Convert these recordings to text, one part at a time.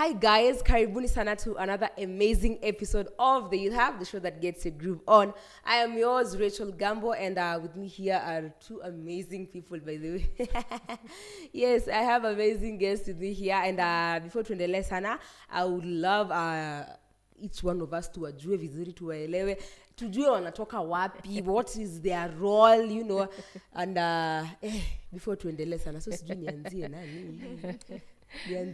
Hi guys, karibuni sana to another amazing episode of the Youth Hub, the show that gets your groove on. I am yours, Rachel Gambo, and with me here are two amazing people, by the way. Yes, I have amazing guests with me here, and before tuendelee sana, I would love each one of us to wajue vizuri, tuwaelewe, tujue wanatoka wapi, what is their role, you know, and before tuendelee sana, so sijui nianzie nani. Okay.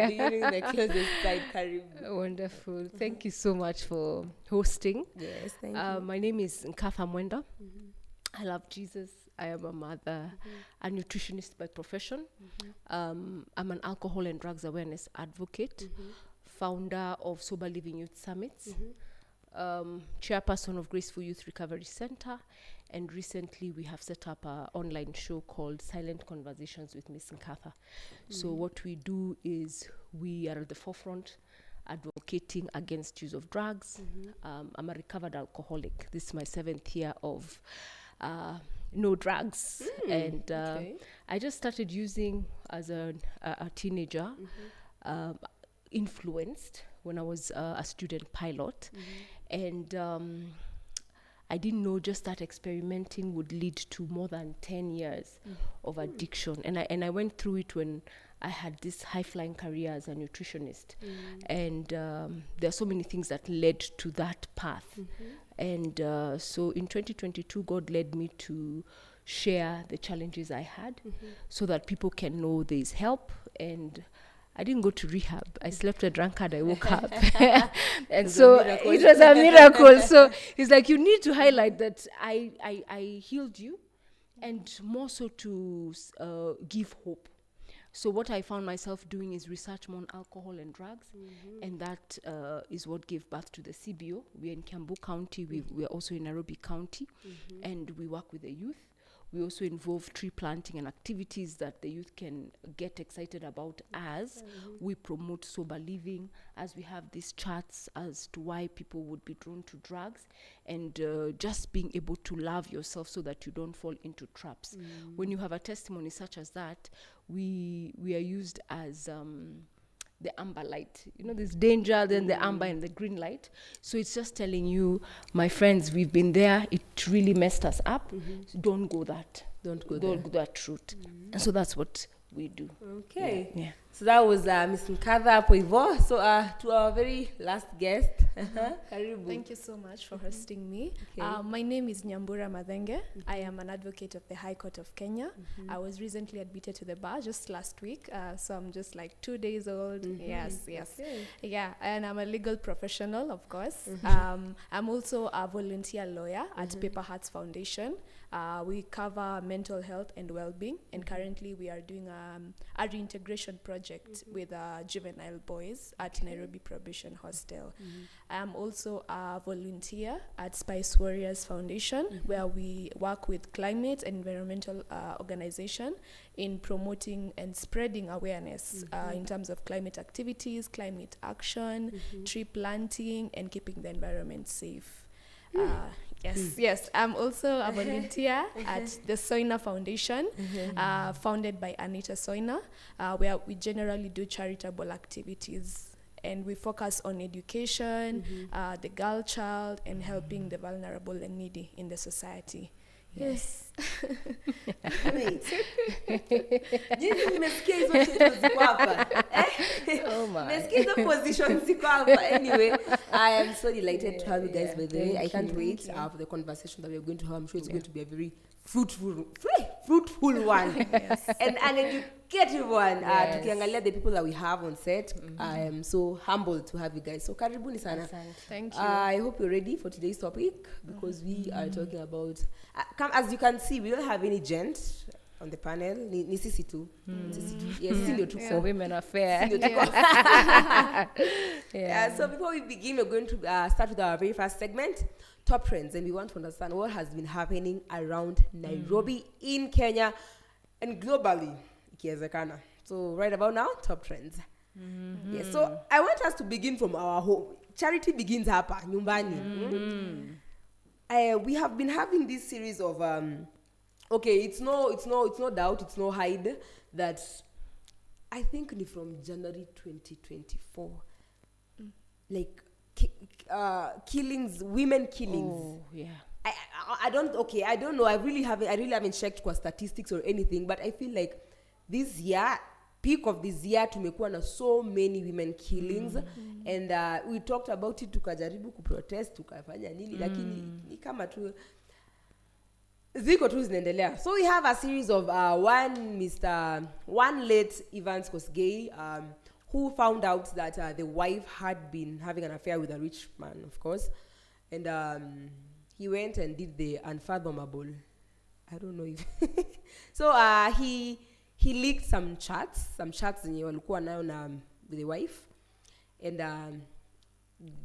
Beginning the closest side, Karibu. Wonderful. Thank you so much for hosting. Yes, thank you. My name is Nkatha Mwenda. I love Jesus. I am a mother, a nutritionist by profession. I'm an alcohol and drugs awareness advocate, founder of Sober Living Youth Summits, chairperson of Graceful Youth Recovery Center, and recently we have set up an online show called Silent Conversations with Miss Nkatha. So what we do is we are at the forefront advocating against use of drugs. I'm a recovered alcoholic. This is my 7th year of no drugs. And I just started using as a teenager, influenced when I was a student pilot. And I didn't know just that experimenting would lead to more than 10 years of addiction. And I went through it when I had this high-flying career as a nutritionist. And there are so many things that led to that path. And so in 2022, God led me to share the challenges I had so that people can know there's help. And I didn't go to rehab. I slept a drunkard. I woke up. And so it was a miracle. So it's like, you need to highlight that I healed you, and more so to give hope. So what I found myself doing is research more on alcohol and drugs. And that is what gave birth to the CBO. We're in Kiambu County. We're also in Nairobi County. And we work with the youth. We also involve tree planting and activities that the youth can get excited about as we promote sober living, as we have these charts as to why people would be drawn to drugs, and just being able to love yourself so that you don't fall into traps. When you have a testimony such as that, we are used as the amber light. You know, there's danger, then the amber and the green light. So it's just telling you, my friends, we've been there. It really messed us up. So don't go that route. And so that's what we do. Okay. Yeah. So that was Miss Nkatha Poivo. So to our very last guest, Karibu. Thank you so much for hosting me. My name is Nyambura Madhenge. I am an advocate of the High Court of Kenya. I was recently admitted to the bar just last week, so I'm just like 2 days old. Yes. Okay. Yeah, and I'm a legal professional, of course. I'm also a volunteer lawyer at Paper Hearts Foundation. We cover mental health and well-being, and currently we are doing a reintegration project with juvenile boys at Nairobi Probation Hostel. I'm also a volunteer at Spice Warriors Foundation, where we work with climate and environmental organization in promoting and spreading awareness in terms of climate activities, climate action, tree planting, and keeping the environment safe. Yes. I'm also a volunteer at the Soina Foundation, founded by Anita Soina, where we generally do charitable activities. And we focus on education, the girl child, and helping the vulnerable and needy in the society. Yes. Wait. Nimesikia hizo titles ziko hapa. Oh my. Nimesikia hizo positions ziko hapa. Anyway, I am so delighted to have you guys by the way. I can't wait for the conversation that we're going to have. I'm sure it's going to be a very fruitful one. Yes. And an educative one. Tukiangalia the people that we have on set, I am so humbled to have you guys. So karibuni sana. Thank you. I hope you're ready for today's topic, because we are talking about as you can see, we don't have any gent on the panel. Ni sisi tu. Yes, sisi ndio tuko. So women are fair. So before we begin, we're going to start with our very first segment, Top Trends, and we want to understand what has been happening around Nairobi, in Kenya, and globally, ikiwezekana. So right about now, Top Trends. Yes, so I want us to begin from our home. Charity begins hapa, nyumbani. We have been having this series of it's no doubt, it's no hide that I think ni from January 2024. Like killings, women killings. Oh, yeah. I don't know. I really haven't checked kwa statistics or anything, but I feel like this year, peak of this year, tumekuwa na so many women killings, and we talked about it, tukajaribu kuprotest, tukafanya nini, lakini ni kama tu ziko tu zinaendelea. So we have a series of one late Evans Kosgei, who found out that the wife had been having an affair with a rich man, of course, and he went and did the unfathomable. I don't know if so he leaked some chats zenye walikuwa nayo na with the wife, and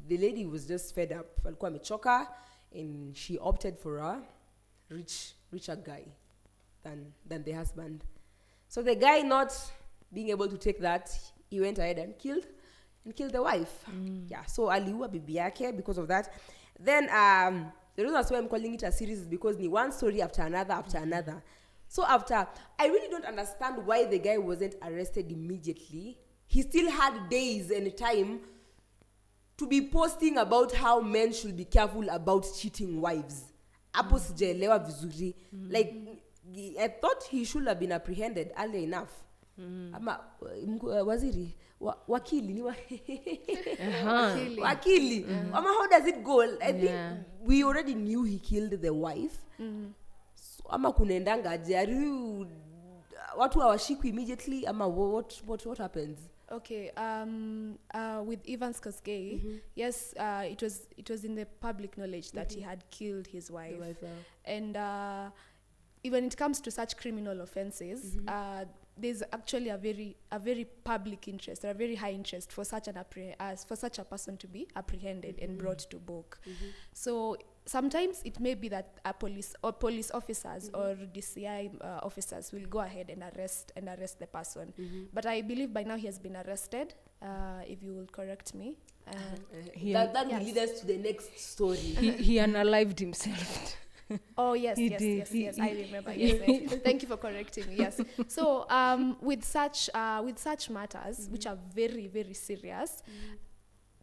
the lady was just fed up, alikuwa amechoka, and she opted for a richer guy than the husband. So the guy, not being able to take that, he went ahead and killed the wife. Yeah, so aliua bibi yake because of that. Then the reason why I'm calling it a series is because ni one story after another. So I really don't understand why the guy wasn't arrested immediately. He still had days and time to be posting about how men should be careful about cheating wives. Hapo sijaelewa vizuri. Like, I thought he should have been apprehended early enough. Ama waziri wakili ni wakili. Ama how does it go? I think we already knew he killed the wife. So, ama kunaendanga aje? Watu hawashikwi immediately ama what happens? Okay, with Evans Kosgei, yes, it was in the public knowledge that he had killed his wife. And when it comes to such criminal offenses, there's actually a very public interest, or a very high interest for such a person to be apprehended and brought to book. So sometimes it may be that police officers or DCI officers will go ahead and arrest the person. But I believe by now he has been arrested. If you will correct me. That will lead us to the next story. He unalived himself. Oh yes, yes. I remember. Yes. Thank you for correcting me. Yes. So with such matters, which are very, very serious,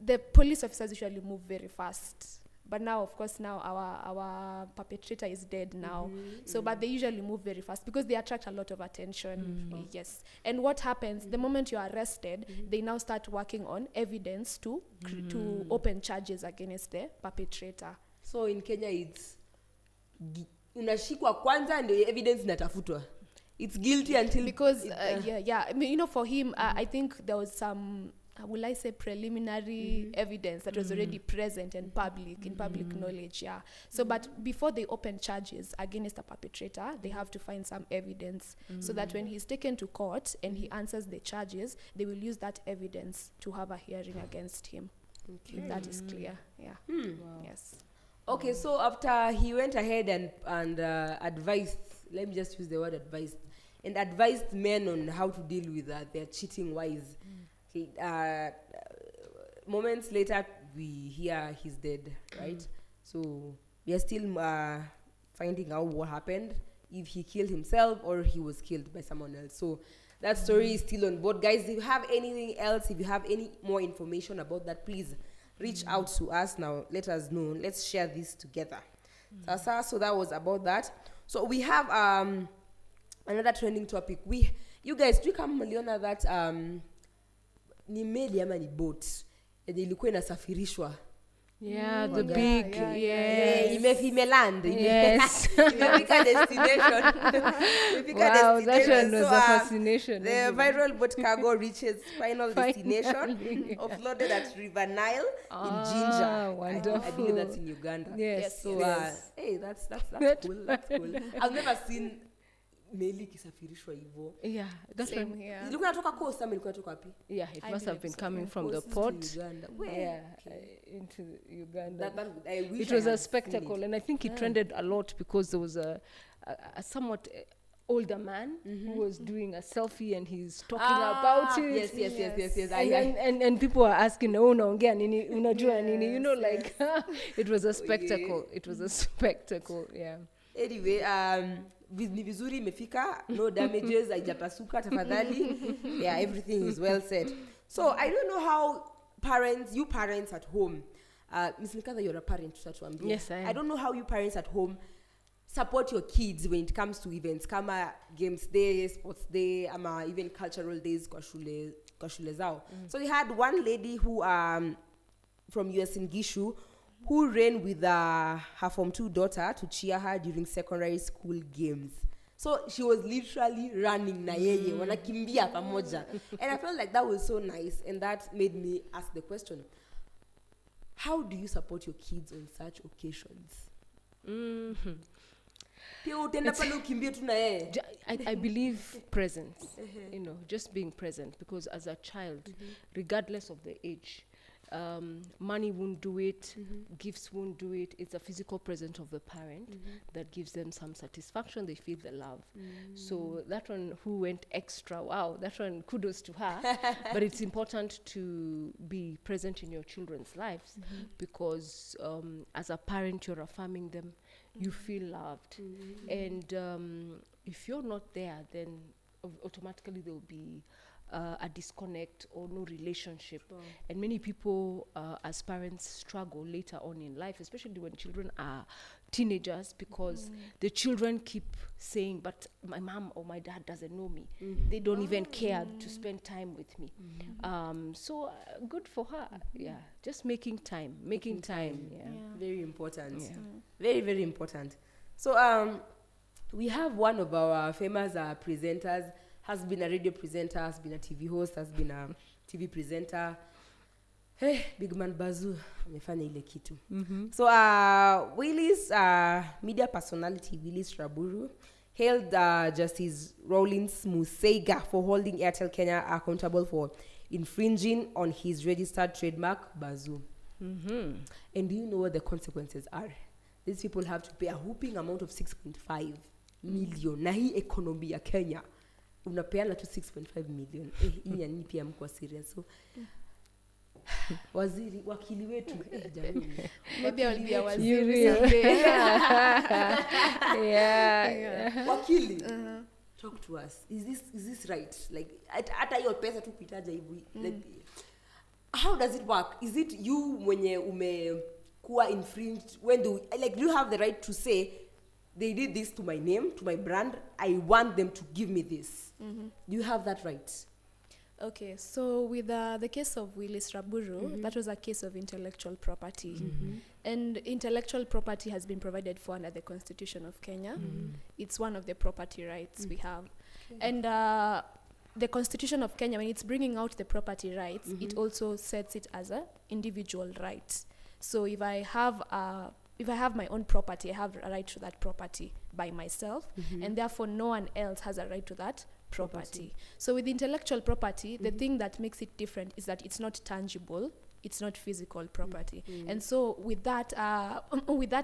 the police officers usually move very fast. But now, of course, our perpetrator is dead now. So, but they usually move very fast because they attract a lot of attention. Yes. And what happens, the moment you are arrested, they now start working on evidence to open charges against the perpetrator. So in Kenya, it's unashikwa kwanza ndio evidence inatafutwa. It's guilty until because I mean, for him, I think there was some, will I say, preliminary evidence that was already present and in public knowledge. Yeah. So, but before they open charges against the perpetrator, they have to find some evidence so that when he's taken to court and he answers the charges, they will use that evidence to have a hearing against him. If that is clear. Yeah. Wow. Yes. Okay, so after he went ahead and advised, let me just use the word advised men on how to deal with their cheating wives. Moments later, we hear he's dead, right? So we are still finding out what happened, if he killed himself or he was killed by someone else. So that story is still on board. Guys, if you have anything else, if you have any more information about that, please reach out to us now. Let us know. Let's share this together. So that was about that. So we have another trending topic. You guys, do you come mliona that ni meli ama ni boat yenye ilikuwa inasafirishwa? Yeah, the big, imeland. Yes. Imefika destination. Wow, that one was a fascination. The viral boat cargo reaches final destination, offloaded at River Nile in Jinja. Wonderful. I believe that's in Uganda. Yes. So, hey, that's cool. That's cool. I've never seen meli kisafirishwa hivyo. Yeah, that's Same here. Ilikuwa inatoka coast ama ilikuwa inatoka wapi? Yeah, it must have been coming from the Coast port. to Uganda. Yeah, into Uganda. I wish It was I a had spectacle, seen it. and I think it trended a lot because there was a somewhat older man who was doing a selfie, and he's talking about it. Yes. And people are asking, unaongea nini, unajua nini, you know, it was a spectacle. It was a spectacle, yeah. Anyway, ni vizuri imefika, no damages, haijapasuka tafadhali. Yeah, everything is well said. So I don't know how you parents at home, Miss Nikatha, you're a parent, tutatuambia. Yes, I am. I don't know how you parents at home support your kids when it comes to events kama games day, sports day, ama even cultural days kwa shule zao. So they had one lady who from US in Gishu who ran with her Form 2 daughter to cheer her during secondary school games. So she was literally running na yeye, wanakimbia pamoja. And I felt like that was so nice, and that made me ask the question, how do you support your kids on such occasions? I believe presence, just being present, because as a child, regardless of the age, money won't do it, gifts won't do it. It's a physical presence of the parent that gives them some satisfaction. They feel the love. So that one who went extra, wow, that one, kudos to her. But it's important to be present in your children's lives, because as a parent, you're affirming them, you feel loved. And if you're not there, then automatically there'll be a disconnect or no relationship. And many people as parents struggle later on in life, especially when children are teenagers, because the children keep saying, but my mom or my dad doesn't know me. They don't even care to spend time with me. So good for her. Yeah, just making time. Yeah. Very important. Yeah. Very, very important. So we have one of our famous presenters, has been a radio presenter, has been a TV host, has been a TV presenter. Hey, Big Man Bazu, amefanya ile kitu. So Willis, media personality Willis Raburu, hailed Justice Rawlings Museiga for holding Airtel Kenya accountable for infringing on his registered trademark Bazu. And do you know what the consequences are? These people have to pay a whooping amount of 6.5 million. Na hii economy ya Kenya unapeana tu 6.5 million. Hii ni pia mko serious. So wakili wetu jamani, maybe I'll be a waziri wakili, talk to us. Is this right? Like hata hiyo pesa tu kuitaja hivi, like how does it work? Is it you mwenye umekuwa infringed? When do you have the right to say they did this to my name, to my brand, I want them to give me this? Do you have that right? Okay, so with the case of Willis Raburu, that was a case of intellectual property. And intellectual property has been provided for under the Constitution of Kenya. It's one of the property rights we have. And the Constitution of Kenya, when it's bringing out the property rights, it also sets it as an individual right. So if I have my own property, I have a right to that property by myself, and therefore no one else has a right to that property. So with intellectual property, the thing that makes it different is that it's not tangible, it's not physical property. And so with that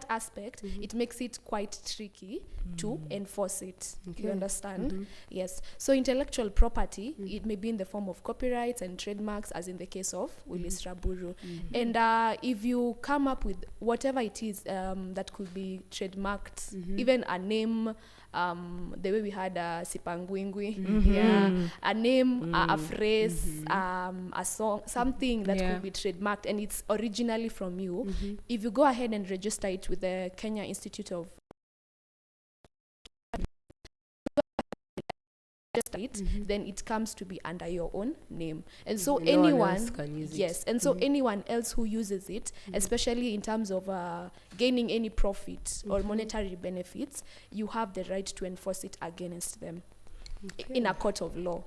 aspect, it makes it quite tricky to enforce it. You understand? Yes. So intellectual property, it may be in the form of copyrights and trademarks, as in the case of Willis Raburu. And if you come up with whatever it is that could be trademarked, even a name, the way we had Sipangwingwi, a name, a phrase, a song, something that could be trademarked, and it's originally from you. If you go ahead and register it with the Kenya Institute of then it comes to be under your own name. And so anyone can use it. And so anyone else who uses it, especially in terms of gaining any profit or monetary benefits, you have the right to enforce it against them in a court of law.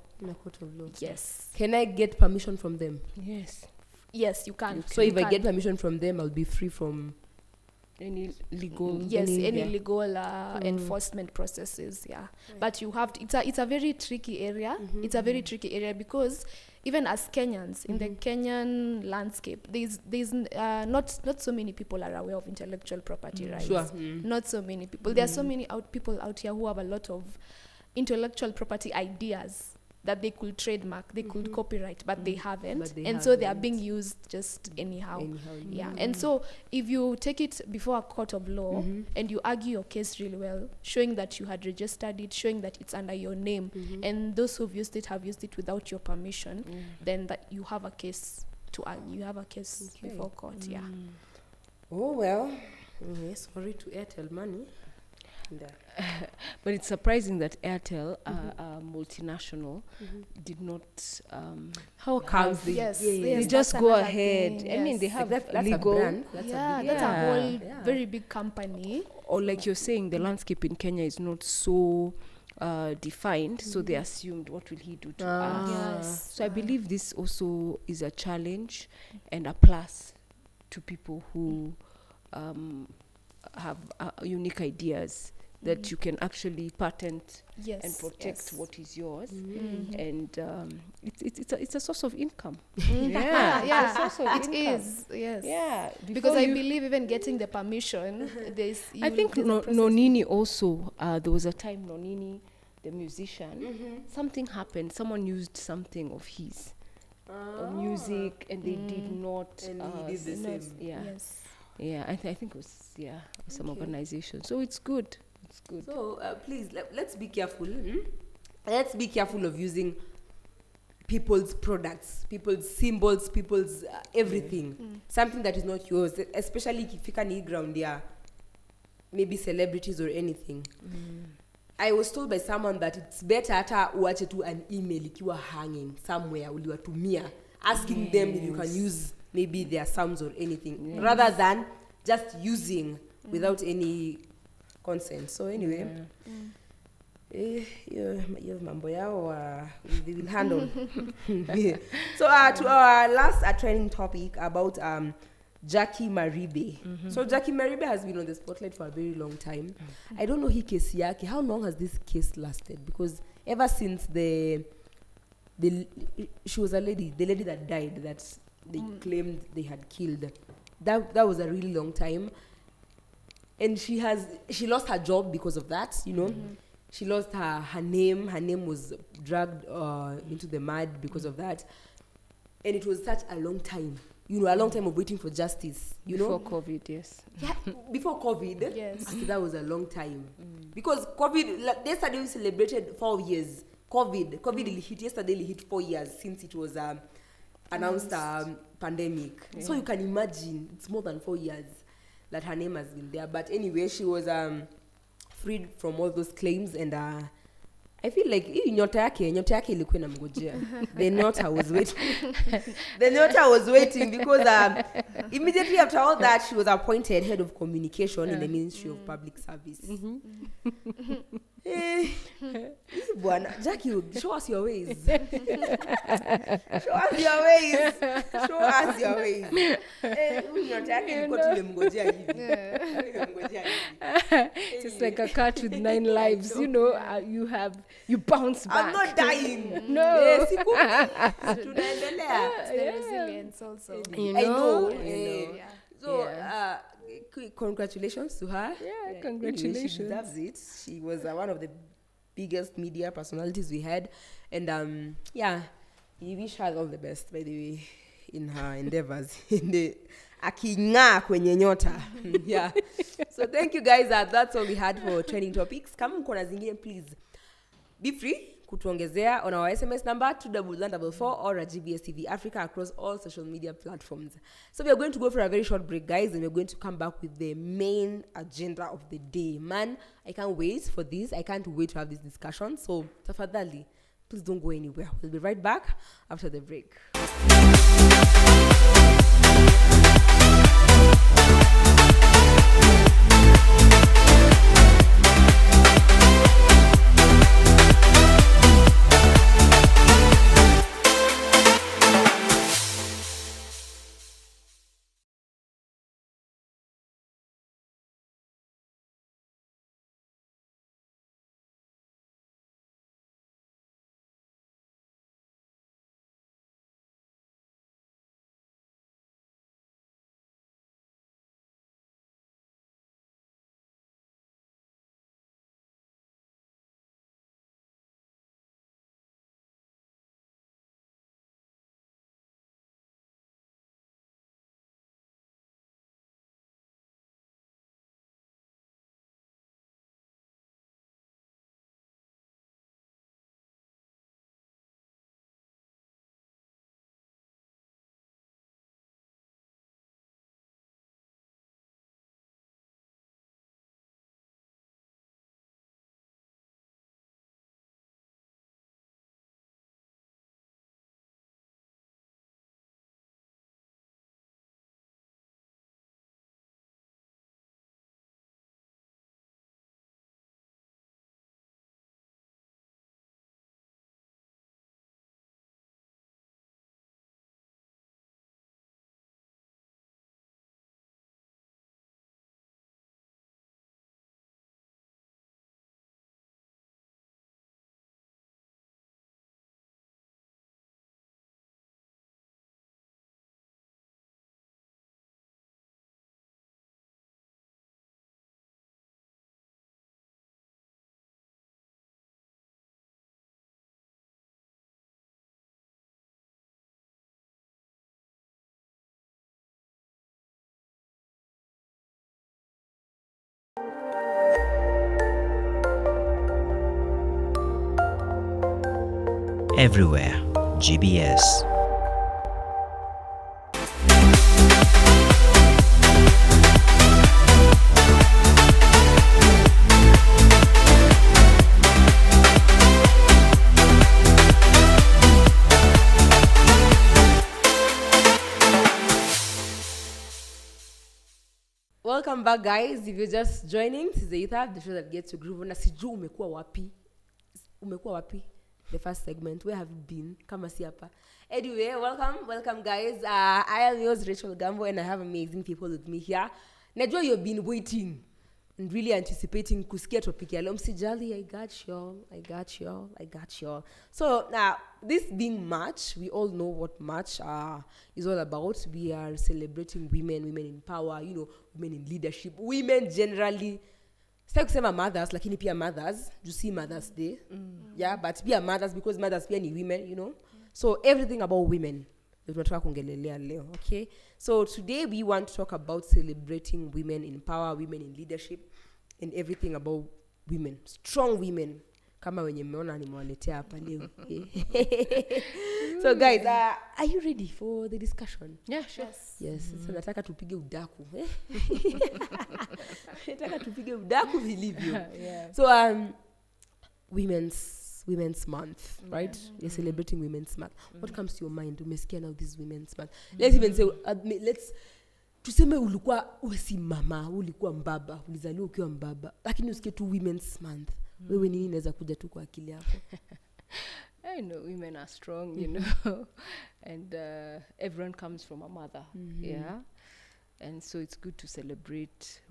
Yes. Can I get permission from them? Yes, you can. So if I get permission from them, I'll be free from any legal legal enforcement processes. But you have to, it's a very tricky area. It's a very tricky area because even as Kenyans, in the Kenyan landscape, there's not so many people are aware of intellectual property rights. Not so many people. There are so many people out here who have a lot of intellectual property ideas that they could trademark, they could copyright, but they haven't. But they And so they are haven't. being used just anyhow. Yeah. And so if you take it before a court of law and you argue your case really well, showing that you had registered it, showing that it's under your name, and those who've used it have used it without your permission, then that you have a case to argue. You have a case before court. Yeah. Oh well. Sorry to Airtel Money. But it's surprising that Airtel, a multinational, did not. How comes they? Yes, they yes, just that's go another ahead. thing, I mean, they yes. have That's legal. a brand. That's Yeah, a big that's Yeah. a whole Yeah. very big company. Or like you're saying, the landscape in Kenya is not so defined, so they assumed, what will he do to us? Yes. So I believe this also is a challenge and a plus to people who have unique ideas that you can actually patent Yes. and protect yes. what is yours, Mhm. and it's a source of income. Yeah, it's a source of it income. is. Yes. Yeah, Because I before you- believe even getting the permission, there's. I think Nonini also. There was a time Nonini, the musician, something happened. Someone used something of his music, and they did not. And he did the Not- same. Yeah, Yes. yeah. I think it was some Okay. organization. So it's good. It's good. So please let's be careful. Let's be careful of using people's products, people's symbols, people's everything. Something that is not yours, especially if you can ground there, maybe celebrities or anything. I was told by someone that it's better hata uache tu an email ikiwa hanging somewhere uliwatumia asking them if you can use maybe their sounds or anything rather than just using without any consent. So anyway, mambo yao we will handle. So to our last training topic about Jackie Maribe. So Jackie Maribe has been on the spotlight for a very long time. I don't know hii case yake. How long has this case lasted? Because ever since she was the lady that died that they claimed they had killed. That was a really long time. And she lost her job because of that, you know. She lost her name. Her name was dragged into the mud because of that. And it was such a long time. You know, a long time of waiting for justice, you know. Before COVID, yes. Yeah, before COVID. Yes. After that was a long time. Because COVID, yesterday we celebrated 4 years. COVID hit, yesterday it hit 4 years since it was announced pandemic. Yeah. So you can imagine, it's more than 4 years that her name has been there. But anyway, she was freed from all those claims, and I feel like hii nyota yake ilikuwa inamngojea. The nyota was waiting because immediately after all that, she was appointed head of communication in the Ministry of Public Service. Bwana, Jackie, show us your ways. Show us your ways. Huyu nyota yake ilikuwa tumemngojea hivi. Tumemngojea hivi. Just like a cat with 9 lives, you know, you bounce back. I'm not dying. No. Tunaendelea. It's the resilience also. You I know. know. Yeah. So, congratulations to her. Yeah, Anyway, congratulations. she deserves it. She was one of the biggest media personalities we had. And we wish her all the best, by the way, in her endeavors. In the aking'aa kwenye nyota. Yeah. So thank you guys. That's all we had for trending topics. Kama mko na zingine, please be free kutuongezea on our SMS number 21144 or at GBS TV Africa across all social media platforms. So we are going to go for a very short break, guys, and we're going to come back with the main agenda of the day. Man, I can't wait for this. I can't wait to have this discussion. So tafadhali, please don't go anywhere. We'll be right back after the break. everywhere. GBS. Welcome back, guys. If you're just joining, this is the Youth Hub, the show that gets you groove. Na sijui umekuwa wapi? The first segment, where have you been? Kama si hapa. Anyway, welcome guys. I am yours, Rachel Gambo, and I have amazing people with me here. Najua you've been waiting and really anticipating kusikia topic ya leo. Msijali, I got y'all. So now, this being March, we all know what March is all about. We are celebrating women in power, women in leadership, women generally. Sitaki kusema mothers, lakini pia mothers. You see Mother's Day. Yeah, but pia mothers because mothers pia ni women, So everything about women. Tunataka kuongelelea leo, okay? So today we want to talk about celebrating women in power, women in leadership, and everything about women. Strong women. Kama wenye mmeona nimewaletea hapa leo. So guys, are you ready for the discussion? Yeah, sure. Yes. So nataka tupige udaku. Nataka tupige udaku vilivyo. Yeah. So Women's Month, right? You're celebrating Women's Month. What comes to your mind? Umesikia now this Women's Month. Let's even say tuseme ulikuwa si mama, ulikuwa mbaba, ulizaliwa ukiwa mbaba, lakini usikie tu Women's Month. Wewe nini inaweza kuja tu kwa akili yako? I know women are strong, you know, and everyone comes from a mother, yeah, and so it's good to celebrate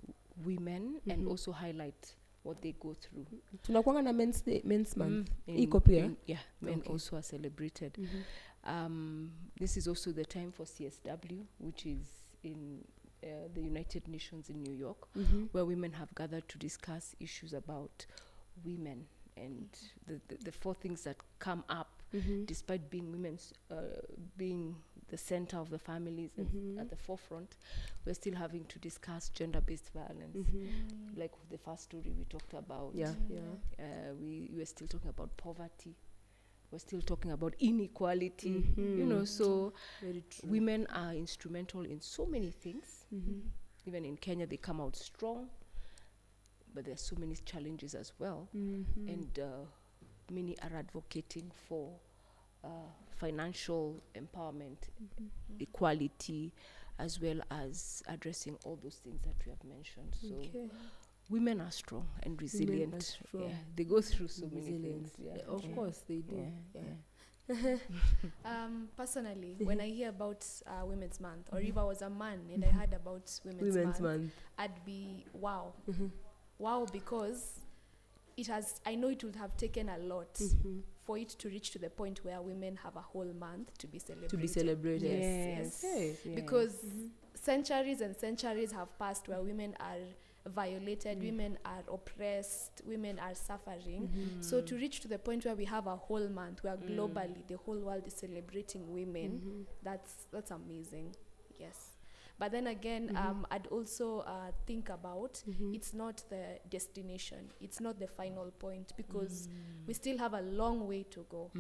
women and also highlight what they go through. Tunakuanga na men's month. Iko pia? Yeah, men also are celebrated. This is also the time for CSW, which is in the United Nations in New York, where women have gathered to discuss issues about women and the four things that come up despite being women's being the center of the families and at the forefront. We're still having to discuss gender-based violence, like the first story we talked about. We were still talking about poverty. We're still talking about inequality, so women are instrumental in so many things. Even in Kenya, they come out strong, but there's so many challenges as well. And many are advocating for financial empowerment, equality, as well as addressing all those things that we have mentioned. So women are strong and resilient. Strong. Yeah, they go through so many things. Yeah. Of course they do. Personally, when I hear about Women's Month, or if I was a man and I heard about Women's Month, I'd be wow. Wow, because I know it would have taken a lot for it to reach to the point where women have a whole month to be celebrated. Yes. Because centuries and centuries have passed where women are violated, women are oppressed, women are suffering. So to reach to the point where we have a whole month where globally the whole world is celebrating women, that's amazing. Yes. But then again, I'd also think about it's not the destination, it's not the final point, because we still have a long way to go.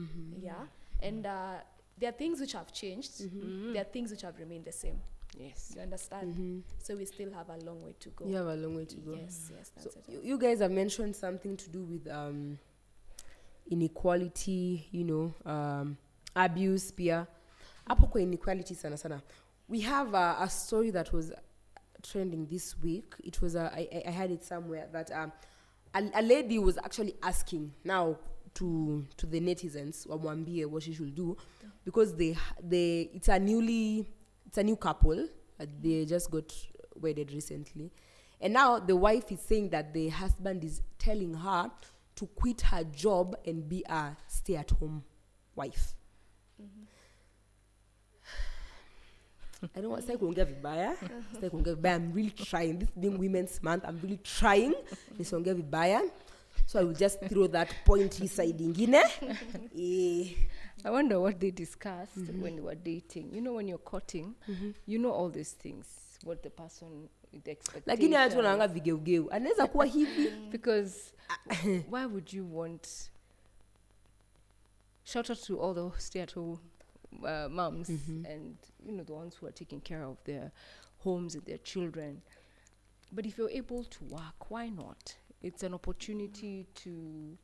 And there are things which have changed, there are things which have remained the same. Yes. You understand? So we still have a long way to go. You have a long way to go. Yes, that's So it. you guys have mentioned something to do with inequality, abuse, peer. Hapo kwa inequality sana. We have a story that was trending this week. It was I heard it somewhere that a lady was actually asking now to the netizens wamwambie what she should do, because it's a new couple. They just got wedded recently, and now the wife is saying that the husband is telling her to quit her job and be a stay-at-home wife. I don't want to say kuongea vibaya. I'm really trying. This being Women's Month, I'm really trying. Nisiongea vibaya. So I will just throw that pointy side ingine. I wonder what they discussed when they were dating. When you're courting, you know all these things. What the person, the expectations. Lakini watu wanaanga vigeugeu. Anaweza kuwa hivi. Because why would you want... shout out to all the stay-at-home moms and the ones who are taking care of their homes and their children. But if you're able to work, why not? It's an opportunity to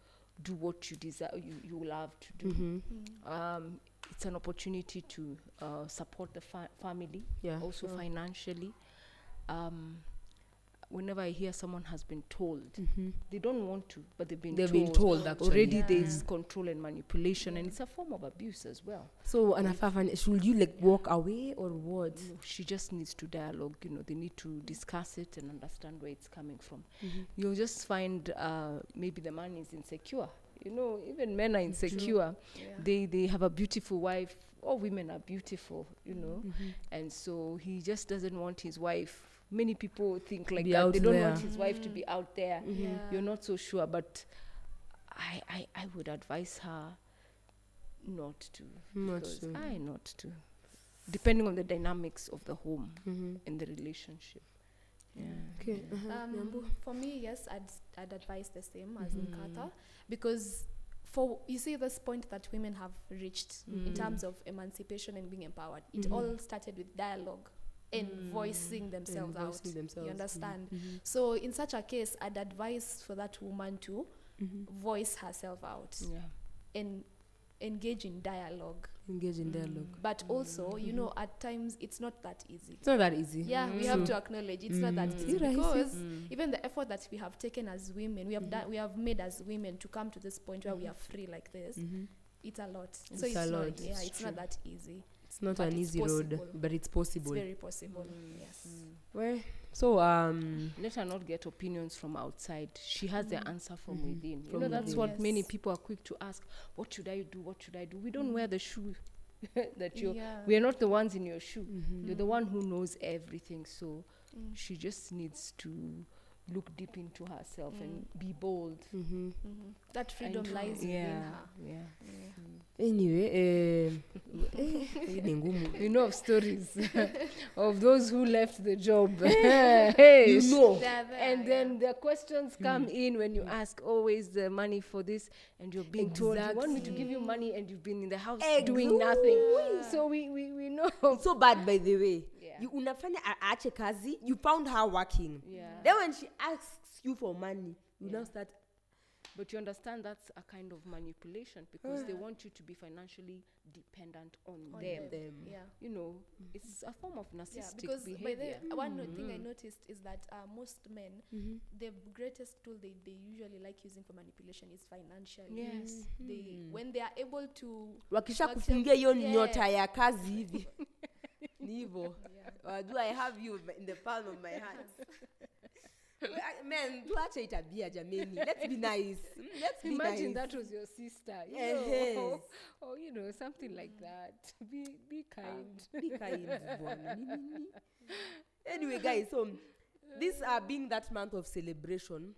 do what you desire, you love to do. It's an opportunity to support the family, also financially. Whenever I hear someone has been told, they don't want to, but they've been told actually. already there's control and manipulation, and it's a form of abuse as well. So, Anafafa, should you like walk away or what? No, she just needs to dialogue. They need to discuss it and understand where it's coming from. You'll just find maybe the man is insecure. Even men are insecure. They have a beautiful wife. All women are beautiful, and so he just doesn't want his wife. Many people think like that. They don't want his wife to be out there. You're not so sure, but I would advise her not to. Not to. Depending on the dynamics of the home and the relationship. Okay. For me, yes, I'd advise the same as in Kata, because you see this point that women have reached in terms of emancipation and being empowered. It all started with dialogue and voicing themselves out. You understand? So in such a case, I'd advise for that woman to voice herself out and engage in dialogue. But also, at times it's not that easy. It's not that easy. Yeah, we have to acknowledge it's not that easy, because even the effort that we have taken as women, we have made as women to come to this point where we are free like this. It's a lot. So it's not. Yeah, it's not that easy. It's not an easy road, but it's possible. It's very possible. Yes. Well, so let her not get opinions from outside. She has the answer from within. That's within. what many people are quick to ask. What should I do? What should I do? We don't wear the shoe that you. We are not the ones in your shoe. You're the one who knows everything. So she just needs to look deep into herself and be bold. That freedom lies within her. Anyway, of stories of those who left the job. Hey, and then the questions come in when you ask, always the money for this, and you're being told, you want me to give you money, and you've been in the house doing nothing. So we know. So bad, by the way. You unafanya aache kazi, you found her working. Then when she asks you for money, you now start. But you understand that's a kind of manipulation, because they want you to be financially dependent on them. It's a form of narcissistic behavior. One thing I noticed is that most men, the greatest tool they usually like using for manipulation is financial. Yes. When they are able to Wakisha kufungia hiyo nyota ya kazi hivi. Nivo. Do I have you in the palm of my hand? Man, tuache itabia jameni. Let's be nice. Imagine that was your sister. Or something like that. Be kind. Be kind. Anyway, guys, so this being that month of celebration,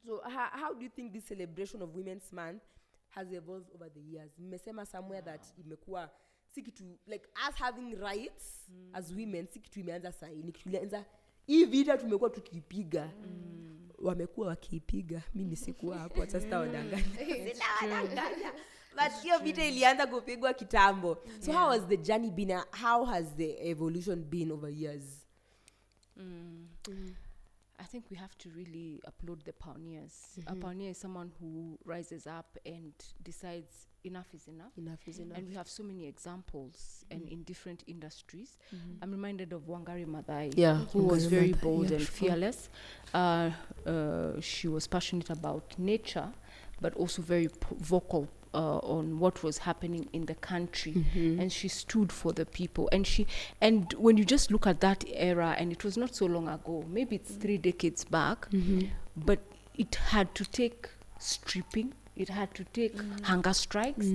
so how do you think this celebration of Women's Month has evolved over the years? Mmesema somewhere that imekuwa si kitu, like us having rights as women, si kitu imeanza sasa. Ni kitu ilianza hii vita tumekuwa tukipiga. Wamekuwa wakipiga. Mimi sikuwa hapo, sasa wadanganya. But hiyo vita ilianza kupigwa kitambo. So how has the journey been? How has the evolution been over years? I think we have to really applaud the pioneers. A pioneer is someone who rises up and decides enough is enough. Enough is enough. And we have so many examples and in different industries. I'm reminded of Wangari Maathai, who was very bold and fearless. She was passionate about nature, but also very vocal on what was happening in the country, and she stood for the people. And when you just look at that era, and it was not so long ago, maybe it's 3 decades back, but it had to take stripping, it had to take hunger strikes.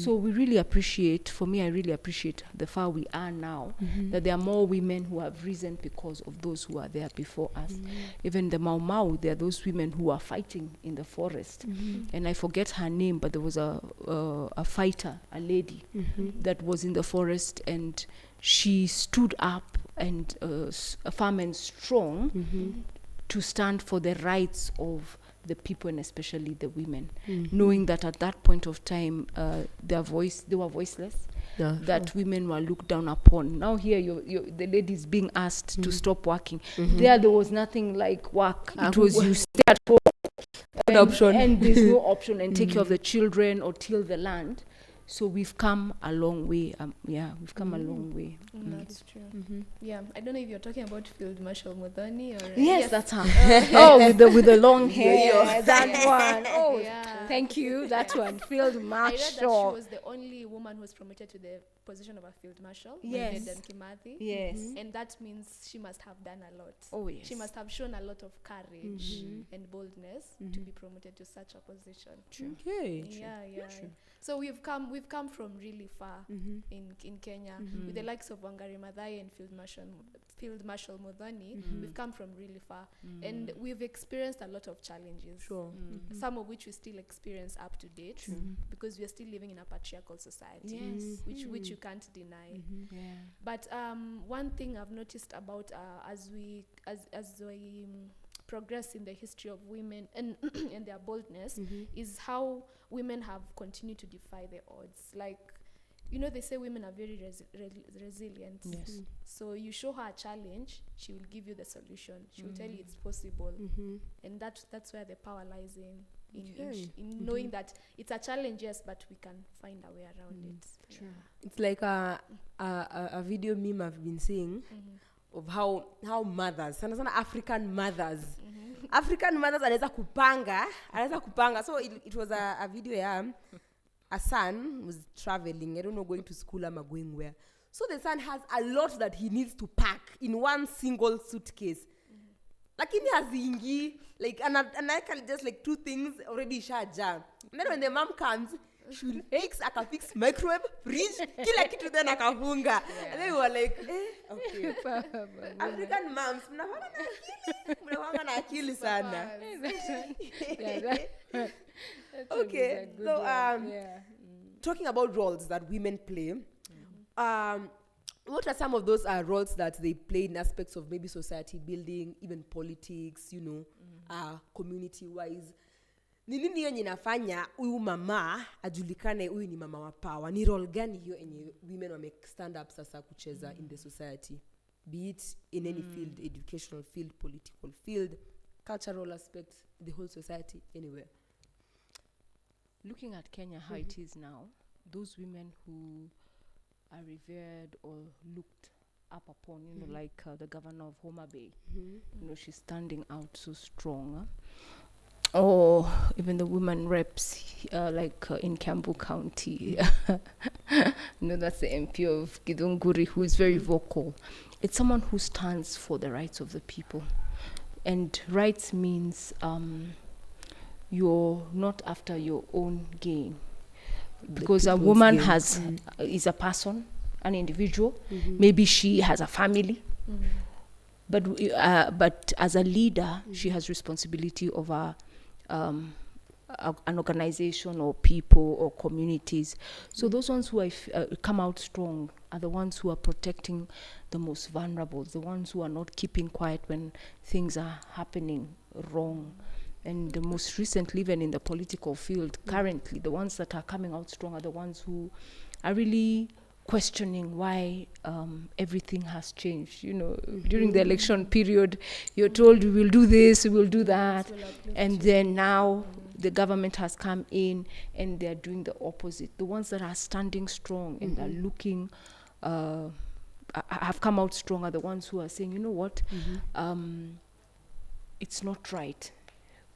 So we really appreciate, for me, I really appreciate the far we are now, that there are more women who have risen because of those who are there before us. Even the Mau Mau, there are those women who are fighting in the forest. And I forget her name, but there was a fighter, a lady, that was in the forest, and she stood up and firm and strong to stand for the rights of the people and especially the women, knowing that at that point of time, they were voiceless. Yeah, that women were looked down upon. Now here, the ladies being asked to stop working. There was nothing like work. It was you stay at home. And there's no option and take care of the children or till the land. So we've come a long way. We've come a long way. That's true. Yeah, I don't know if you're talking about Field Marshal Muthoni or Yes, that's her. With the long hair. That one. Oh, yeah. thank you. That one. Field I read that Marshal. she was the only woman who was promoted to the position of a field marshal. Yes. Than Kimathi. Yes. And that means she must have done a lot. Oh, yes. She must have shown a lot of courage and boldness to be promoted to such a position. Okay. Yeah. So we've come from really far in Kenya with the likes of Wangari Maathai and Field Marshal Muthoni. We've come from really far, and we've experienced a lot of challenges. Sure. Some of which we still experience up to date because we are still living in a patriarchal society, which you can't deny. But one thing I've noticed about as we progress in the history of women and and their boldness is how women have continued to defy the odds. Like, they say women are very resilient. Yes. So you show her a challenge, she will give you the solution. She will tell you it's possible. And that's where the power lies in knowing that it's a challenge, yes, but we can find a way around it. Sure. It's like a video meme I've been seeing of how mothers, sana African mothers anaweza kupanga. So it was a video a son was traveling, I don't know, going to school or going where. So the son has a lot that he needs to pack in one single suitcase. Lakini haziingi, like anaeka just like 2 things already shaja. And then when the mom comes, she will fix microwave, fridge, kila kitu then akafunga. And then we were like, okay. African moms, mnawanga na akili sana. Okay, so talking about roles that women play, what are some of those roles that they play in aspects of maybe society building, even politics, community-wise? Ni nini yenye inafanya huyu mama ajulikane huyu ni mama wa power? Ni role gani hiyo yenye women wame stand up sasa kucheza in the society? Be it in any field, educational field, political field, cultural aspects, the whole society, anywhere. Looking at Kenya, how it is now, those women who are revered or looked up upon, like the governor of Homa Bay, she's standing out so strong. Or even the women reps, like in Kiambu County. That's the MP of Githunguri, who is very vocal. It's someone who stands for the rights of the people. And rights means you're not after your own gain. Because a woman is a person, an individual. Maybe she has a family. But as a leader, she has responsibility over an organization or people or communities. So those ones who come out strong are the ones who are protecting the most vulnerable, the ones who are not keeping quiet when things are happening wrong. And the most recently, even in the political field, currently, the ones that are coming out strong are the ones who are really questioning why everything has changed. During the election period, you're told we will do this, we will do that, and then now the government has come in and they're doing the opposite. The ones that are standing strong and are looking, have come out strong are the ones who are saying, you know what, it's not right.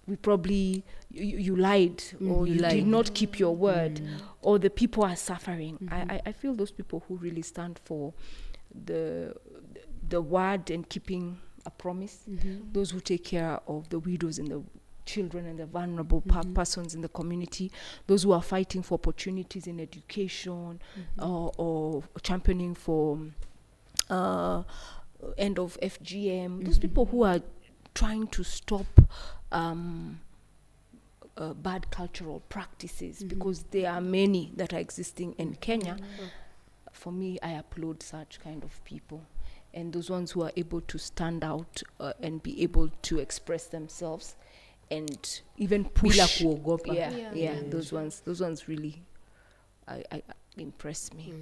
We probably, you lied, or you did not keep your word, or the people are suffering. I feel those people who really stand for the word and keeping a promise, those who take care of the widows and the children and the vulnerable persons in the community, those who are fighting for opportunities in education, or championing for end of FGM, those people who are trying to stop bad cultural practices, because there are many that are existing in Kenya. For me, I applaud such kind of people, and those ones who are able to stand out and be able to express themselves and even Bila push. kuogopa. Yeah, those ones really I impress me.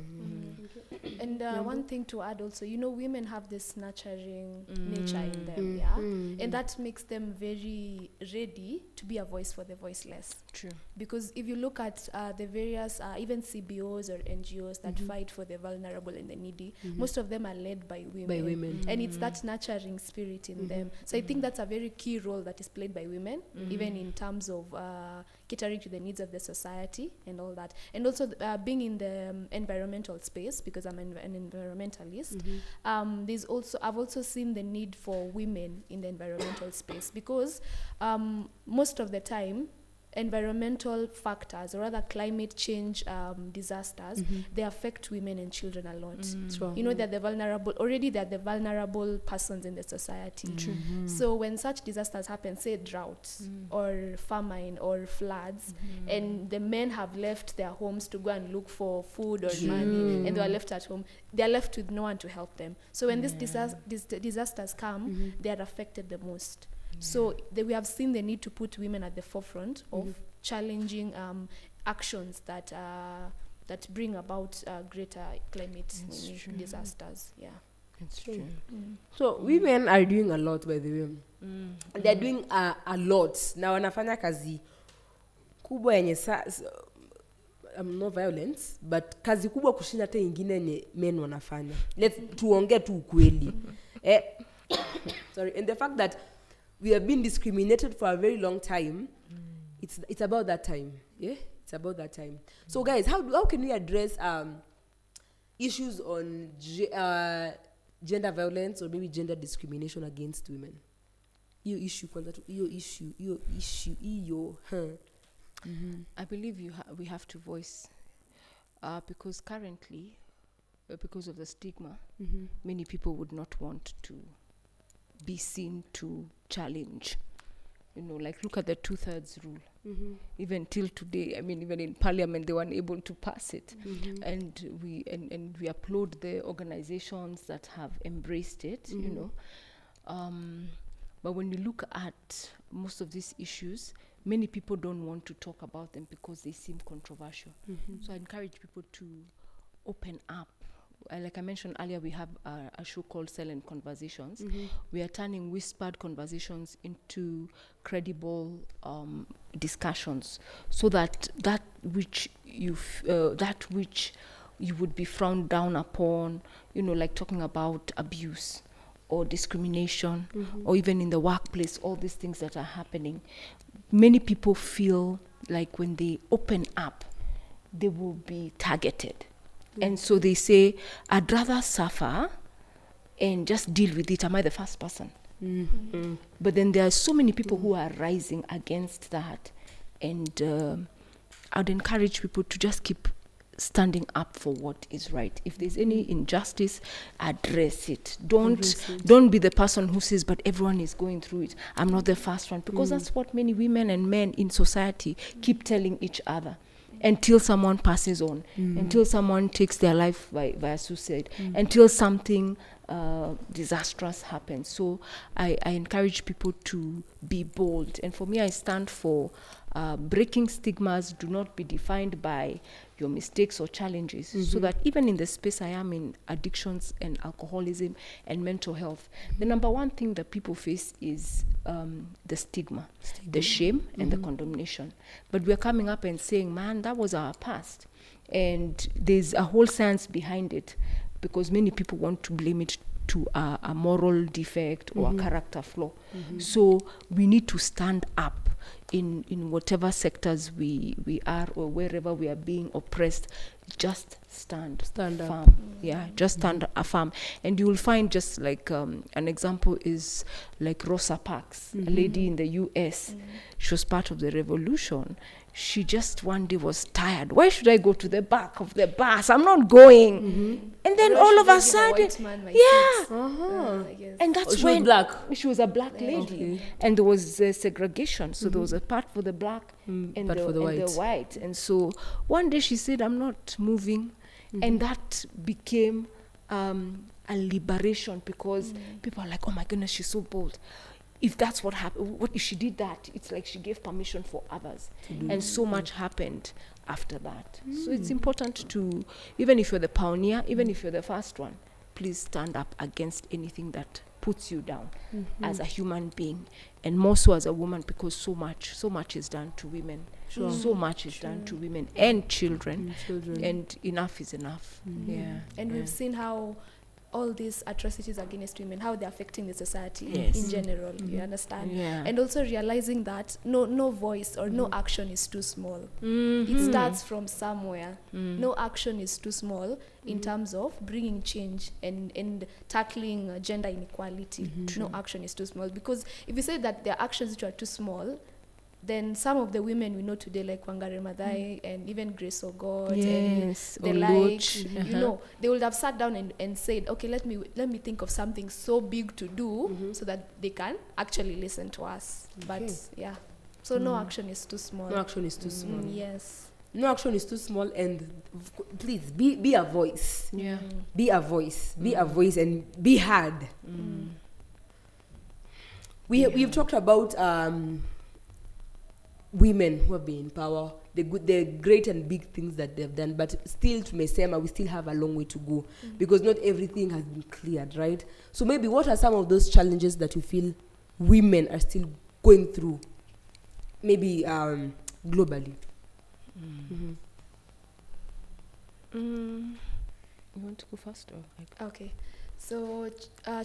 And one thing to add also, women have this nurturing nature in them, and that makes them very ready to be a voice for the voiceless. True. Because if you look at the various, even CBOs or NGOs that fight for the vulnerable and the needy, most of them are led by women. And it's that nurturing spirit in them. So I think that's a very key role that is played by women, even in terms of catering to the needs of the society and all that. And also being in the environmental space, because I'm an environmentalist, I've also seen the need for women in the environmental space, because most of the time environmental factors, or rather climate change disasters, they affect women and children a lot. They're the vulnerable persons in the society. So when such disasters happen, say drought or famine or floods, and the men have left their homes to go and look for food or money, and they are left at home, they are left with no one to help them. So when these disasters come, they are affected the most. So we have seen the need to put women at the forefront of challenging actions that bring about greater climate disasters. Yeah, It's true. So women are doing a lot, by the way. They're doing a lot. Na wanafanya kazi kubwa yenye no violence, but kazi kubwa kushinda hata ingine yenye men wanafanya. Tuongee tu ukweli. Sorry, and the fact that we have been discriminated for a very long time, it's about that time. Yeah, it's about that time. So guys, how can we address issues on gender violence or maybe gender discrimination against women? I believe we have to voice, because currently, because of the stigma, many people would not want to be seen to challenge. Like look at the 2/3 rule. Even till today, I mean, even in Parliament, they weren't able to pass it. And we applaud the organizations that have embraced it. But when you look at most of these issues, many people don't want to talk about them because they seem controversial. So I encourage people to open up. Like I mentioned earlier, we have a show called Silent Conversations. We are turning whispered conversations into credible discussions, so that which you would be frowned down upon, like talking about abuse or discrimination, or even in the workplace, all these things that are happening. Many people feel like when they open up, they will be targeted. And so they say, I'd rather suffer and just deal with it. Am I the first person? But then there are so many people who are rising against that. And I'd encourage people to just keep standing up for what is right. If there's any injustice, address it. Don't be the person who says, but everyone is going through it. I'm not the first one. Because that's what many women and men in society keep telling each other. Until someone passes on, until someone takes their life via suicide, until something disastrous happens. So I encourage people to be bold. And for me, I stand for breaking stigmas. Do not be defined by your mistakes or challenges, so that even in the space I am in, addictions and alcoholism and mental health, the number one thing that people face is the stigma, the shame, and the condemnation. But we're coming up and saying, man, that was our past. And there's a whole science behind it, because many people want to blame it to a moral defect or a character flaw. So we need to stand up in whatever sectors we are, or wherever we are being oppressed. Just stand firm. Up. Yeah, just stand firm. And you will find, just like an example is like Rosa Parks, a lady in the US. She was part of the revolution. She just one day was tired. Why should I go to the back of the bus? I'm not going. And then all of a sudden, and that's when she was a black lady, and there was segregation. So there was a part for the black and the white. And so one day she said, "I'm not moving," and that became a liberation, because people are like, "Oh my goodness, she's so bold." if that's what happened, what if she did that? It's like she gave permission for others, and so much happened after that. So it's important to, even if you're the pioneer, even if you're the first one, please stand up against anything that puts you down as a human being, and more so as a woman, because so much is done to women. So much is done to women and children, and enough is enough. And we've seen how all these atrocities against women, how they're affecting the society Yes. in general, you understand? Yeah. And also realizing that no voice or no action is too small. It starts from somewhere. No action is too small in terms of bringing change and tackling gender inequality. No action is too small. Because if you say that there are actions which are too small, then some of the women we know today, like Wangari Maathai and even Grace Ogot and the like, you know, they would have sat down and said, okay, let me think of something so big to do so that they can actually listen to us. But yeah, so no action is too small. No action is too small. Yes. No action is too small, and please be a voice. Yeah. Be a voice. Be a voice and be heard. We've talked about women who have been in power, the great and big things that they've done, but still tumesema we still have a long way to go because not everything has been cleared, right? So maybe what are some of those challenges that you feel women are still going through, maybe globally? You want to go first, or Okay. So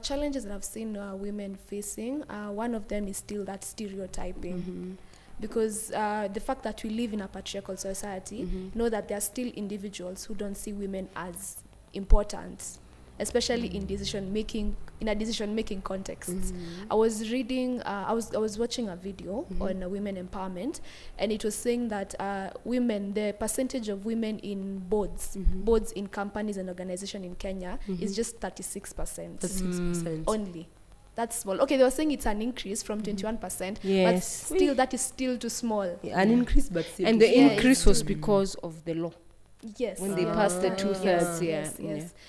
challenges that I've seen women facing, one of them is still that stereotyping. Because the fact that we live in a patriarchal society, know that there are still individuals who don't see women as important, especially in a decision-making context. I was reading, I was watching a video on women empowerment, and it was saying that women, the percentage of women in boards in companies and organizations in Kenya is just 36%. 36%. Only. That's small. Okay, they were saying it's an increase from 21%, Yes. but still that is still too small. Yeah, an increase, but still and too the small. increase was because of the law. Yes. When they passed the 2/3, yes.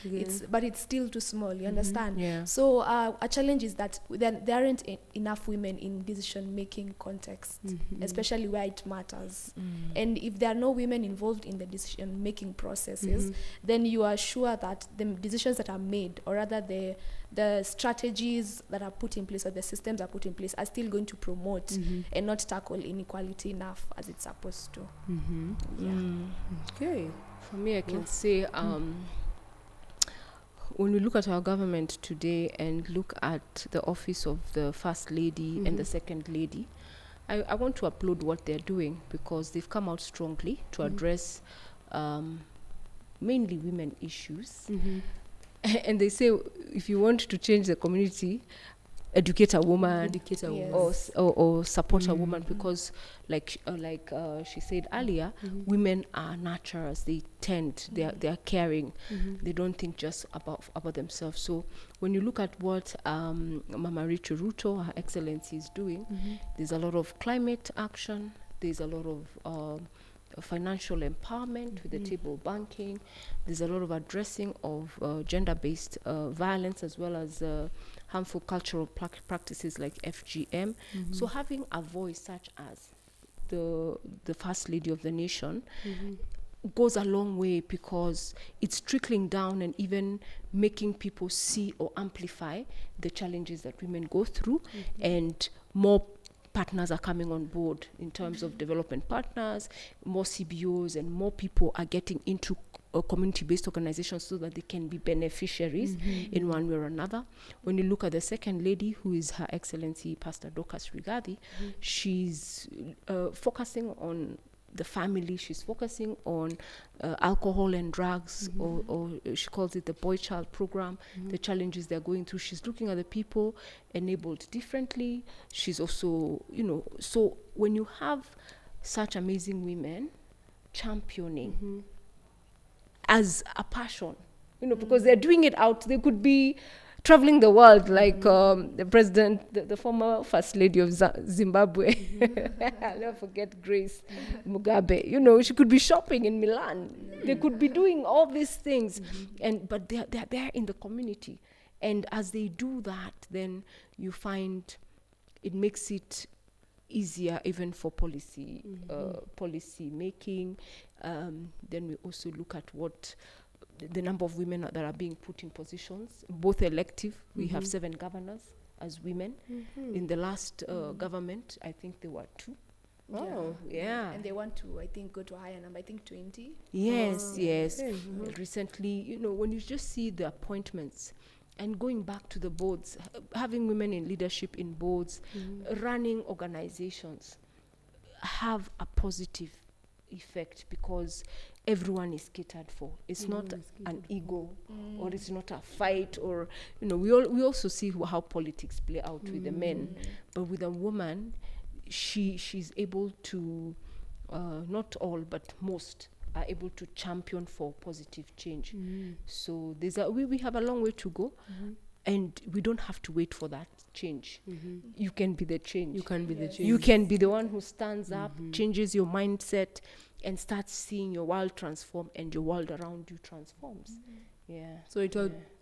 Okay. But it's still too small, you understand? Yeah. So a challenge is that there aren't enough women in decision-making context, especially where it matters. And if there are no women involved in the decision-making processes, then you are sure that the decisions that are made, or rather the strategies that are put in place or the systems are put in place, are still going to promote and not tackle inequality enough as it's supposed to. Okay. For me, I can say when we look at our government today and look at the office of the First Lady and the Second Lady, I want to applaud what they're doing, because they've come out strongly to address mainly women issues. And they say, if you want to change the community, educate a woman, Yes. or support a woman, because like she said earlier, women are nurturers. They tend, they are caring. They don't think just about themselves. So when you look at what Mama Rachel Ruto, Her Excellency, is doing, there's a lot of climate action. There's a lot of financial empowerment with the table banking. There's a lot of addressing of gender-based violence, as well as harmful cultural practices like FGM. So having a voice such as the First Lady of the nation goes a long way, because it's trickling down and even making people see or amplify the challenges that women go through, and more partners are coming on board in terms of development partners, more CBOs, and more people are getting into community-based organizations so that they can be beneficiaries in one way or another. When you look at the Second Lady, who is Her Excellency Pastor Dorcas Rigathi, she's focusing on the family. She's focusing on alcohol and drugs, or she calls it the boy child program, the challenges they're going through. She's looking at the people enabled differently. She's also, so when you have such amazing women championing as a passion, because they're doing it out, they could be traveling the world like the president, the former First Lady of Zimbabwe. I'll never forget Grace Mugabe. She could be shopping in Milan. They could be doing all these things, but they're there in the community. And as they do that, then you find it makes it easier even for policy making. Then we also look at what the number of women that are being put in positions, both elective. We have 7 governors as women. In the last government, I think there were 2. Oh, yeah. And they want to, I think, go to a higher number. I think 20. Yes. Recently, when you just see the appointments and going back to the boards, having women in leadership in boards, running organizations, have a positive effect because everyone is catered for. It's not an ego or it's not a fight, or we also see how politics play out with the men, but with a woman, she's able to, not all but most are able to champion for positive change. So we have a long way to go, and we don't have to wait for that change. You can be the change. You can be the change. You can be the one who stands up, changes your mindset, and starts seeing your world transform, and your world around you transforms. So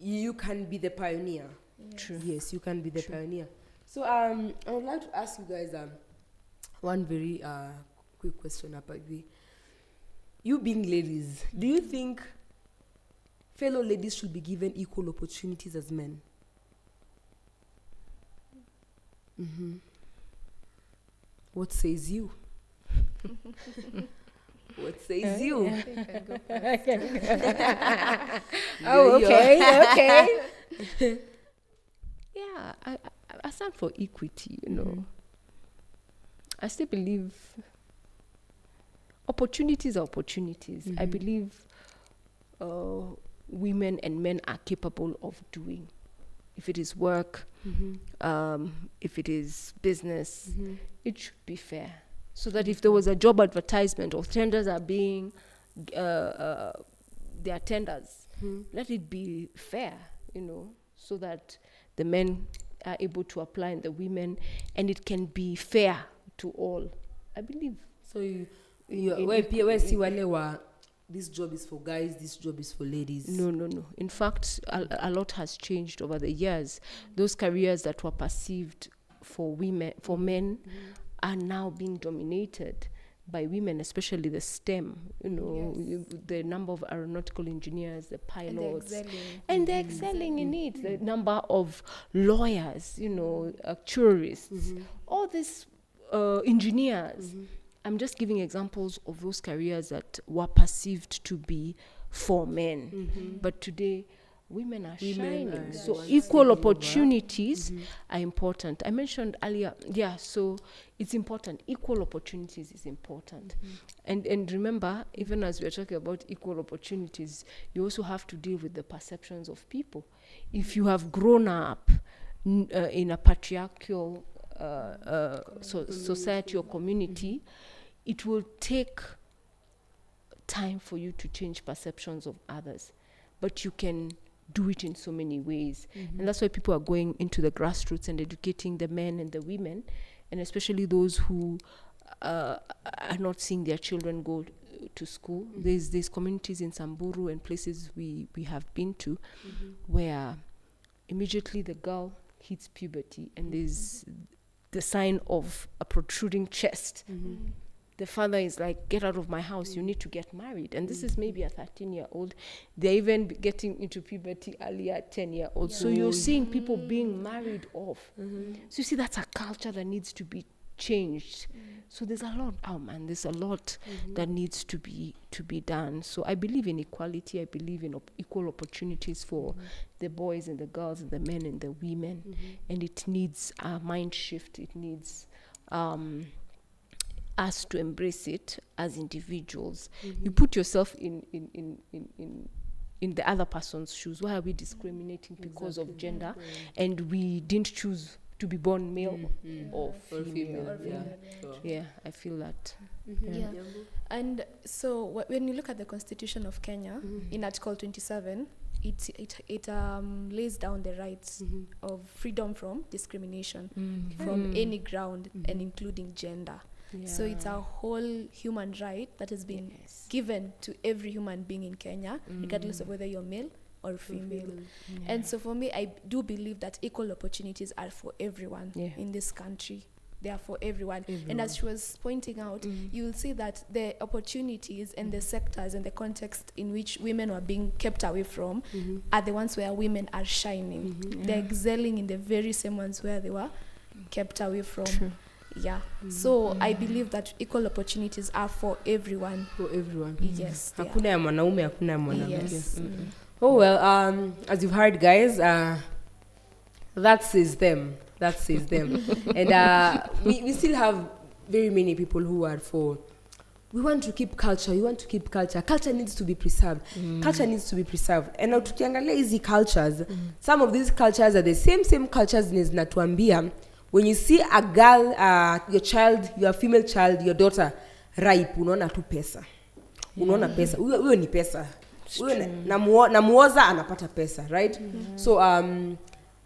you can be the pioneer. True. Yes, you can be the pioneer. So I would like to ask you guys one very quick question about you being ladies. Do you think fellow ladies should be given equal opportunities as men? What says you? What says you? I think I go first. Okay. Yeah, I stand for equity, I still believe opportunities are opportunities. I believe women and men are capable of doing. If it is work, if it is business, it should be fair. So that if there was a job advertisement or tenders are being, they are tenders, let it be fair, so that the men are able to apply and the women, and it can be fair to all, I believe. So this job is for guys, this job is for ladies. No. In fact, a lot has changed over the years. Those careers that were perceived for men, are now being dominated by women, especially the STEM. The number of aeronautical engineers, the pilots, and they're excelling in it. The number of lawyers, actuaries, all these engineers. I'm just giving examples of those careers that were perceived to be for men. But today, women are shining. So equal opportunities are important. I mentioned earlier, so it's important. Equal opportunities is important. And remember, even as we're talking about equal opportunities, you also have to deal with the perceptions of people. If you have grown up in a patriarchal society or community, it will take time for you to change perceptions of others, but you can do it in so many ways. And that's why people are going into the grassroots and educating the men and the women, and especially those who are not seeing their children go to school. There's communities in Samburu and places we have been to where immediately the girl hits puberty and there's the sign of a protruding chest. The father is like, get out of my house, you need to get married. And this is maybe a 13-year-old. They're even getting into puberty earlier, 10-year-old. So you're seeing people being married off. So you see, that's a culture that needs to be changed. So there's a lot, there's a lot that needs to be done. So I believe in equality. I believe in equal opportunities for the boys and the girls and the men and the women. And it needs a mind shift. It needs us to embrace it as individuals. You put yourself in the other person's shoes. Why are we discriminating because of gender? And we didn't choose to be born male or female. I feel that. And so when you look at the Constitution of Kenya, in Article 27, it lays down the rights of freedom from discrimination from any ground and including gender. So it's a whole human right that has been given to every human being in Kenya, regardless of whether you're male or female. And so for me, I do believe that equal opportunities are for everyone in this country. They are for everyone. And as she was pointing out, you will see that the opportunities and the sectors and the context in which women are being kept away from are the ones where women are shining. They're excelling in the very same ones where they were kept away from. True. Yeah. So I believe that equal opportunities are for everyone. For everyone. Yes. they are. Hakuna ya mwanaume, hakuna ya mwanamke. Yes. Oh well, as you've heard, guys, that says them. That says them. And we still have very many people who are for, we want to keep culture, we want to keep culture. Culture needs to be preserved. Culture needs to be preserved. And now tukiangalia hizi cultures, some of these cultures are the same cultures zinatuambia, when you see a girl, your child, your female child, your daughter, ripe, unaona tu pesa. Unaona pesa. Huyo ni pesa. Namuoza anapata pesa, right? So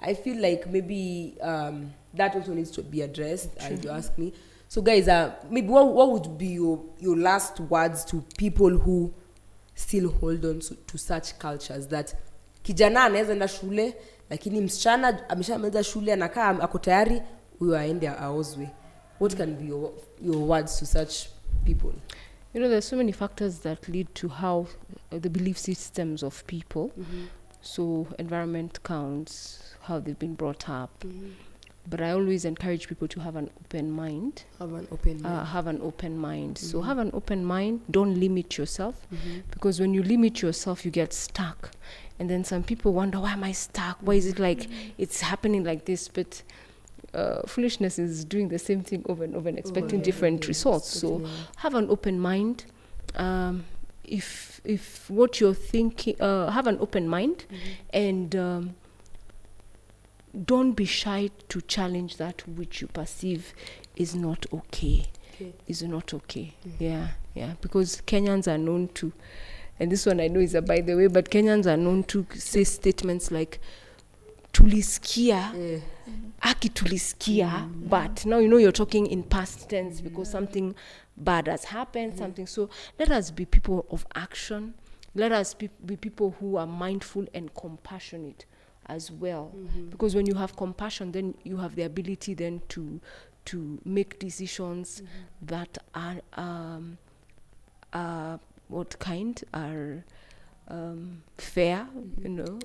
I feel like maybe that also needs to be addressed, if you ask me. So guys, maybe what would be your last words to people who still hold on to such cultures, that kijana anaweza enda shule lakini msichana ameshamaliza shule anakaa ako tayari huyo aende aozwe? What can be your words to such people? You know, there's so many factors that lead to how the belief systems of people. So environment counts, how they've been brought up. But I always encourage people to have an open mind. Have an open mind. Have an open mind. So have an open mind. Don't limit yourself. Because when you limit yourself, you get stuck. And then some people wonder, why am I stuck? Why is it like it's happening like this? But foolishness is doing the same thing over and over and expecting different results. So have an open mind. If what you're thinking, have an open mind, and don't be shy to challenge that which you perceive is not okay. Is not okay. Yeah. Because Kenyans are known to, and this one I know is a by the way, but Kenyans are known to say statements like tulisikia, aki tulisikia, but now you know you're talking in past tense because something bad has happened, something. So let us be people of action. Let us be people who are mindful and compassionate as well. Because when you have compassion, then you have the ability then to make decisions that are what kind are fair, you know,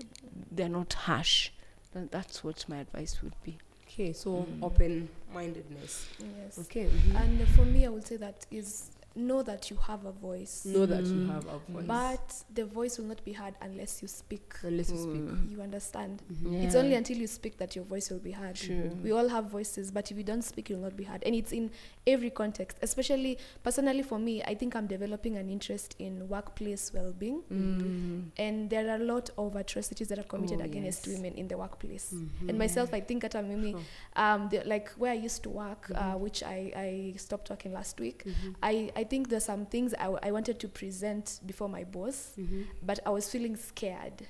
they're not harsh. That's what my advice would be. Okay, so open-mindedness. Yes. Okay. And for me, I would say that is know that you have a voice. Know that you have a voice. But the voice will not be heard unless you speak. Unless you speak. You understand? Yeah. It's only until you speak that your voice will be heard. True. We all have voices, but if you don't speak, you'll not be heard. And it's in every context. Especially, personally for me, I think I'm developing an interest in workplace well-being. And there are a lot of atrocities that are committed against women in the workplace. And myself, I think at Mimi, like where I used to work, which I stopped working last week, I think there's some things I wanted to present before my boss, but I was feeling scared.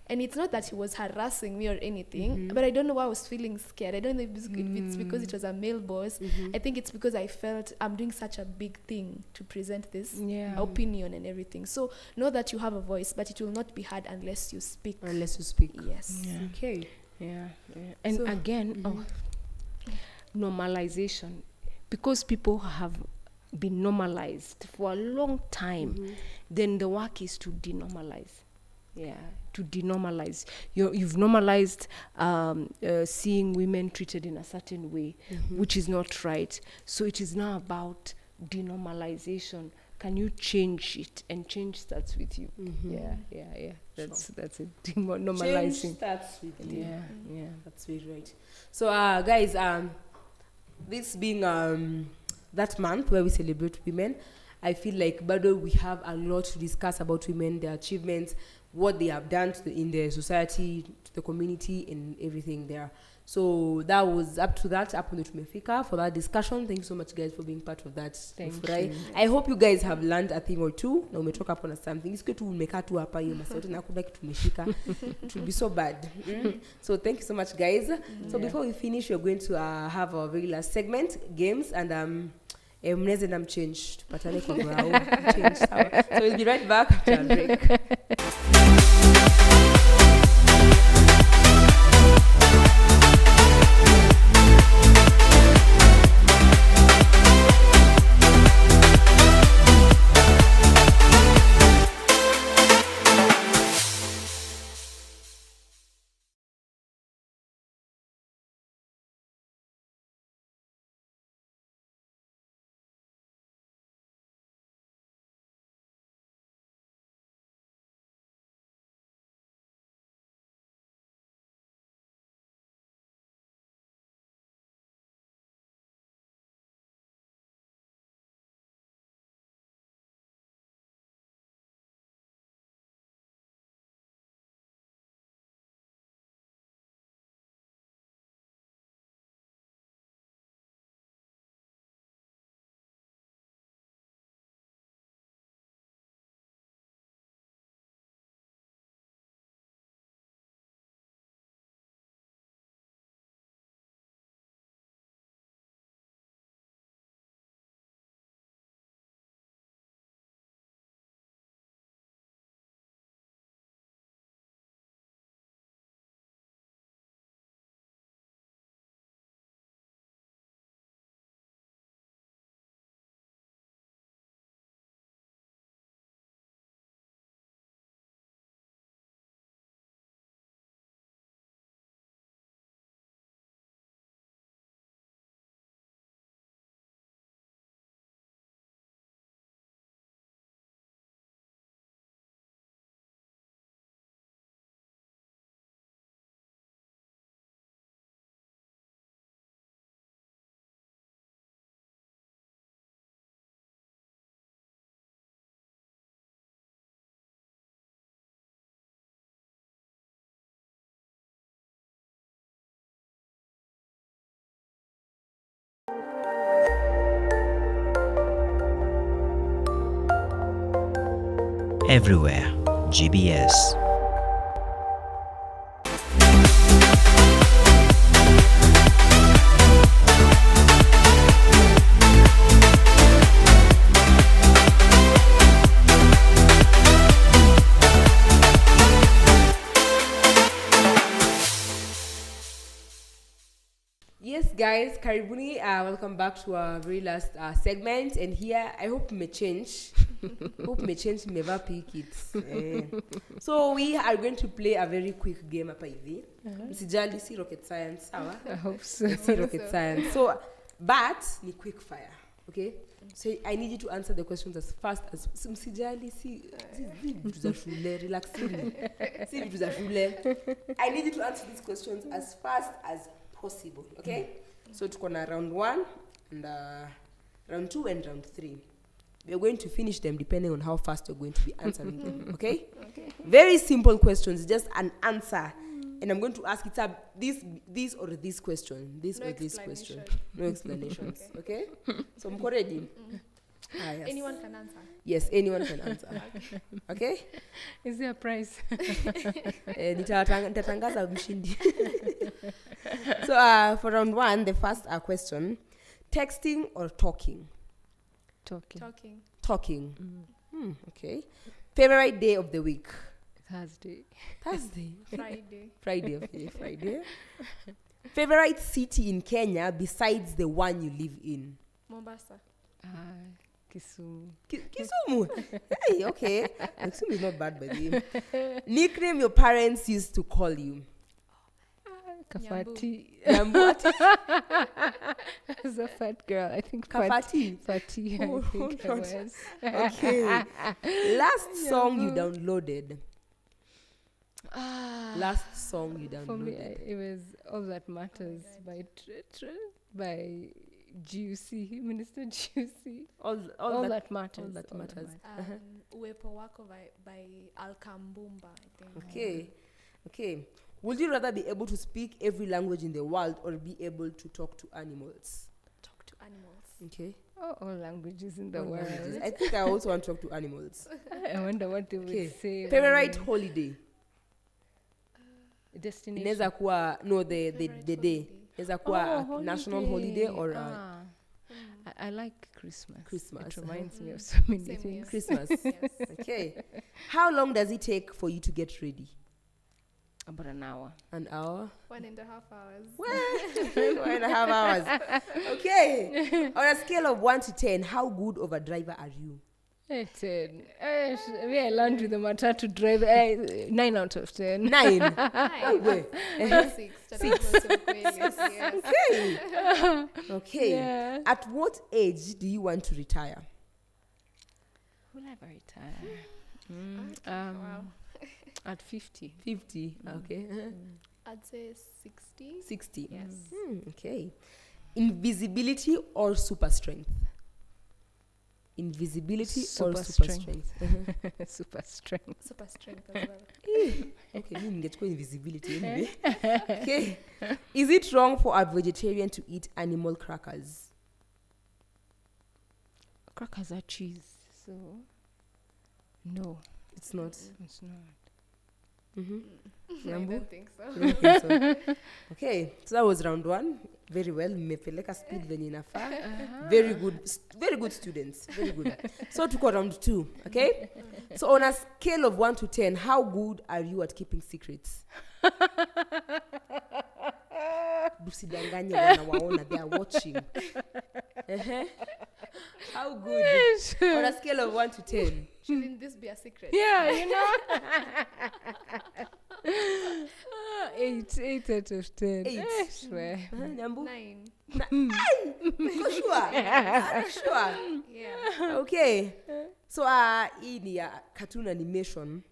And it's not that he was harassing me or anything, but I don't know why I was feeling scared. I don't know if it's because it was a male boss. I think it's because I felt I'm doing such a big thing to present this opinion and everything. So know that you have a voice, but it will not be heard unless you speak. Unless you speak. Yes. Yeah. Okay. Yeah. And So, again, normalization. Because people have been normalized for a long time, then the work is to denormalize. Yeah, to denormalize. You've normalized seeing women treated in a certain way, which is not right. So it is now about denormalization. Can you change it? And change starts with you. Yeah. That's it. Normalizing. Change starts with you. Yeah. That's very right. So, guys, this being that month where we celebrate women, I feel like Bado, we have a lot to discuss about women, their achievements, what they have done in the society, to the community, and everything there. So that was up to that, up on the Tumefika for that discussion. Thank you so much, guys, for being part of that. Thank right? you. I hope you guys have learned a thing or two. Na umetoka hapo na something. It's good to umeka tu hapa hiyo masote na kuna kitu tumeshika. It will be so bad. So thank you so much, guys. So before we finish, we're going to have our very last segment, games, and mneze na mchange tupatane kwa grau change sawa. So we'll be right back after a break. Everywhere, GBS. Yes, guys, karibuni. Welcome back to our very last segment. And here, I hope may change. Never pick it. So we are going to play a very quick game hapa hivi. Msijali, si rocket science, sawa? I hope so. Si rocket science. So, but ni quick fire, okay? So I need you to answer the questions as fast as msijali, si vitu za shule, relax. Si vitu za shule. I need you to answer these questions as fast as possible, okay? So tuko na round 1 and round 2 and round 3. We are going to finish them depending on how fast you're going to be answering them, okay? Very simple questions, just an answer. And I'm going to ask it up this or this question, this or this question. No explanations, okay? So mko ready? Yes. Anyone can answer. Yes, anyone can answer. Okay? Is there a prize? Nitatangaza mshindi. So for round 1, the first question, texting or talking? Talking. Okay. Favorite day of the week? Thursday. Friday. Okay, Friday. Favorite city in Kenya besides the one you live in? Mombasa. Kisumu. Kisumu. Hey, okay. Kisumu is not bad by the way. Nickname your parents used to call you? Kafati. Nyambu. As a fat girl, I think Kafati. Fati, Oh, I think I God. was. Okay. Last song you downloaded? Last song you downloaded? For me, it was All That Matters by by GUC, Minister GUC. All That Matters. All That Matters. Uwepo Wako by Alkambumba, I think. Okay. Would you rather be able to speak every language in the world or be able to talk to animals? Talk to animals. Okay. All languages in the All world. languages. I think I also want to talk to animals. I wonder what they would say. Favorite holiday? Destination. Inaweza kuwa the day. Inaweza kuwa holiday. national holiday or I like Christmas. Christmas. It reminds me of so many Same things. here. Christmas. Yes. Okay. How long does it take for you to get ready? About an hour. An hour? 1.5 hours. 1.5 hours. Okay. On a scale of 1 to 10, how good of a driver are you? 10. I learned with the matatu drive. 9 out of 10. 9. Hi. Okay. 6. Yes. Okay. Yeah. At what age do you want to retire? Will I ever retire? Wow. At 50. 50. Okay. I'd say 60. 60. Yes. Okay. Invisibility or super strength? Invisibility or Super super strength. strength? Super strength. Super strength as well. Okay, me ningechukua invisibility anyway. Okay. Is it wrong for a vegetarian to eat animal crackers? Crackers are cheese, so no, It's not. it's not. I Nyambu? don't think so. You don't think so? Okay, so that was round 1. Very well. Mmepeleka speed venye inafaa. Very good students. Very good. So tuko round 2, okay? So on a scale of 1 to 10, how good are you at keeping secrets? Usidanganye wanawaona, they are watching. How good? On a scale of 1 to 10. Shouldn't this be a secret? Yeah, you know. 8 out of 10. 8. Swear. Nyambu? 9. Uko sure? Are you sure? Yeah. Okay. So hii ni ya cartoon animation.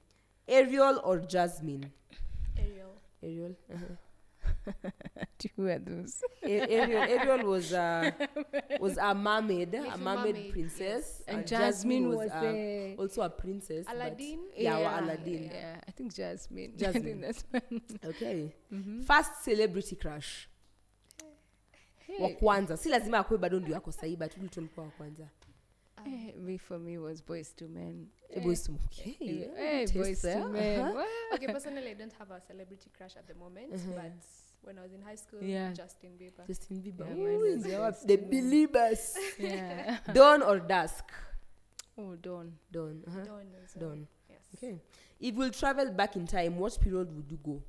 Ariel or Jasmine? Ariel. Who are those? Ariel was a mermaid, a mermaid princess, Yes. And Jasmine Jasmine was also a princess. but- Aladdin? Aladdin. Yeah, I think Jasmine. Jasmine. I think that's one. Okay. First celebrity crush. wa kwanza, si lazima akwe bado ndio yako sahi, but ule tulikuwa wa kwanza. Me, for me, was Boys to Men. Boys to okay. Boys to Men. Okay, personally, I don't have a celebrity crush at the moment, but when I was in high school, Justin Bieber. Justin Bieber. Yeah, mine is The Beliebers. Yeah. Dawn or dusk? Oh, Dawn. Dawn. Dawn as well. Dawn. Yes. Okay. If we'll travel back in time, what period would you go?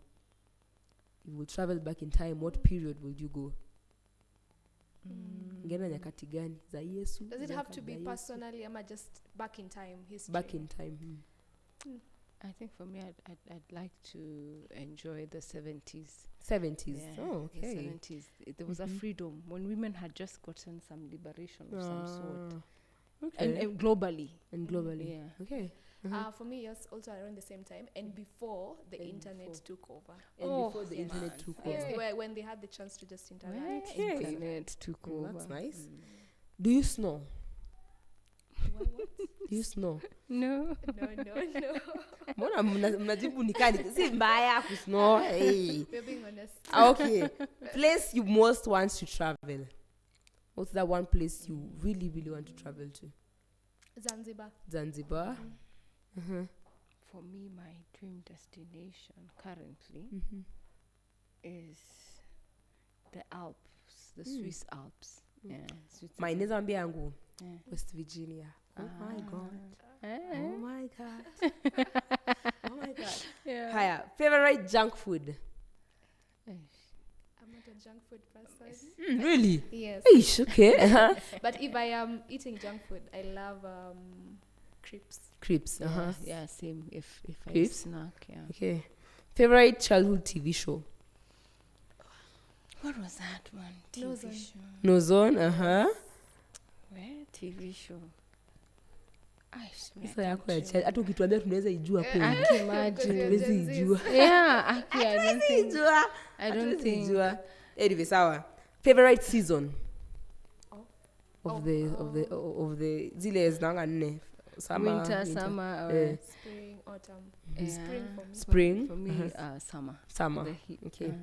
If we'll travel back in time, what period would you go? Ngena nyakati gani za Yesu? Does it have to be personally, or just back in time, history? Back in time. I think for me, I'd like to enjoy the 70s. 70s. Yeah, Oh, okay. The 70s. There was a freedom when women had just gotten some liberation of some sort. Okay. And globally. And globally. Yeah. Okay. For me, yes, also around the same time, and before the internet took over. And before the internet took over. Yes, when they had the chance to just interact. Okay. Internet took over. That's nice. Do you snore? Do you snore? No. No. Mbona mnajibu nikani? Si mbaya kusnore. Hey. We're being honest. Okay. Place you most want to travel. What's that one place you really, really want to travel to? Zanzibar. Zanzibar. For me, my dream destination currently is the Alps, the Swiss Alps. Yeah, My nezambia yangu. Yeah. West Virginia. Oh my god. Eh? Oh my god. Oh my god. Yeah. Haya, favorite junk food? I'm not a junk food person. Really? Yes. Ish, okay. But if I am eating junk food, I love crepes. Crepes. Yeah, same. If I Crepes? snack, yeah. Okay. Favorite childhood TV show? What was that one? No TV Zone. show. No Zone. Where? TV show. Sasa yako ya child. Hata ukituambia tunaweza ijua kweli. I can imagine. Tunaweza ijua. Yeah, actually, I don't think. I don't Hatuwezi think. ijua. Anyway, sawa. Favorite season? Of the zile zinanga nne. Summer, Winter, summer, Spring, autumn. yeah. Spring for me. Spring. For me, summer. Summer. The heat. Okay.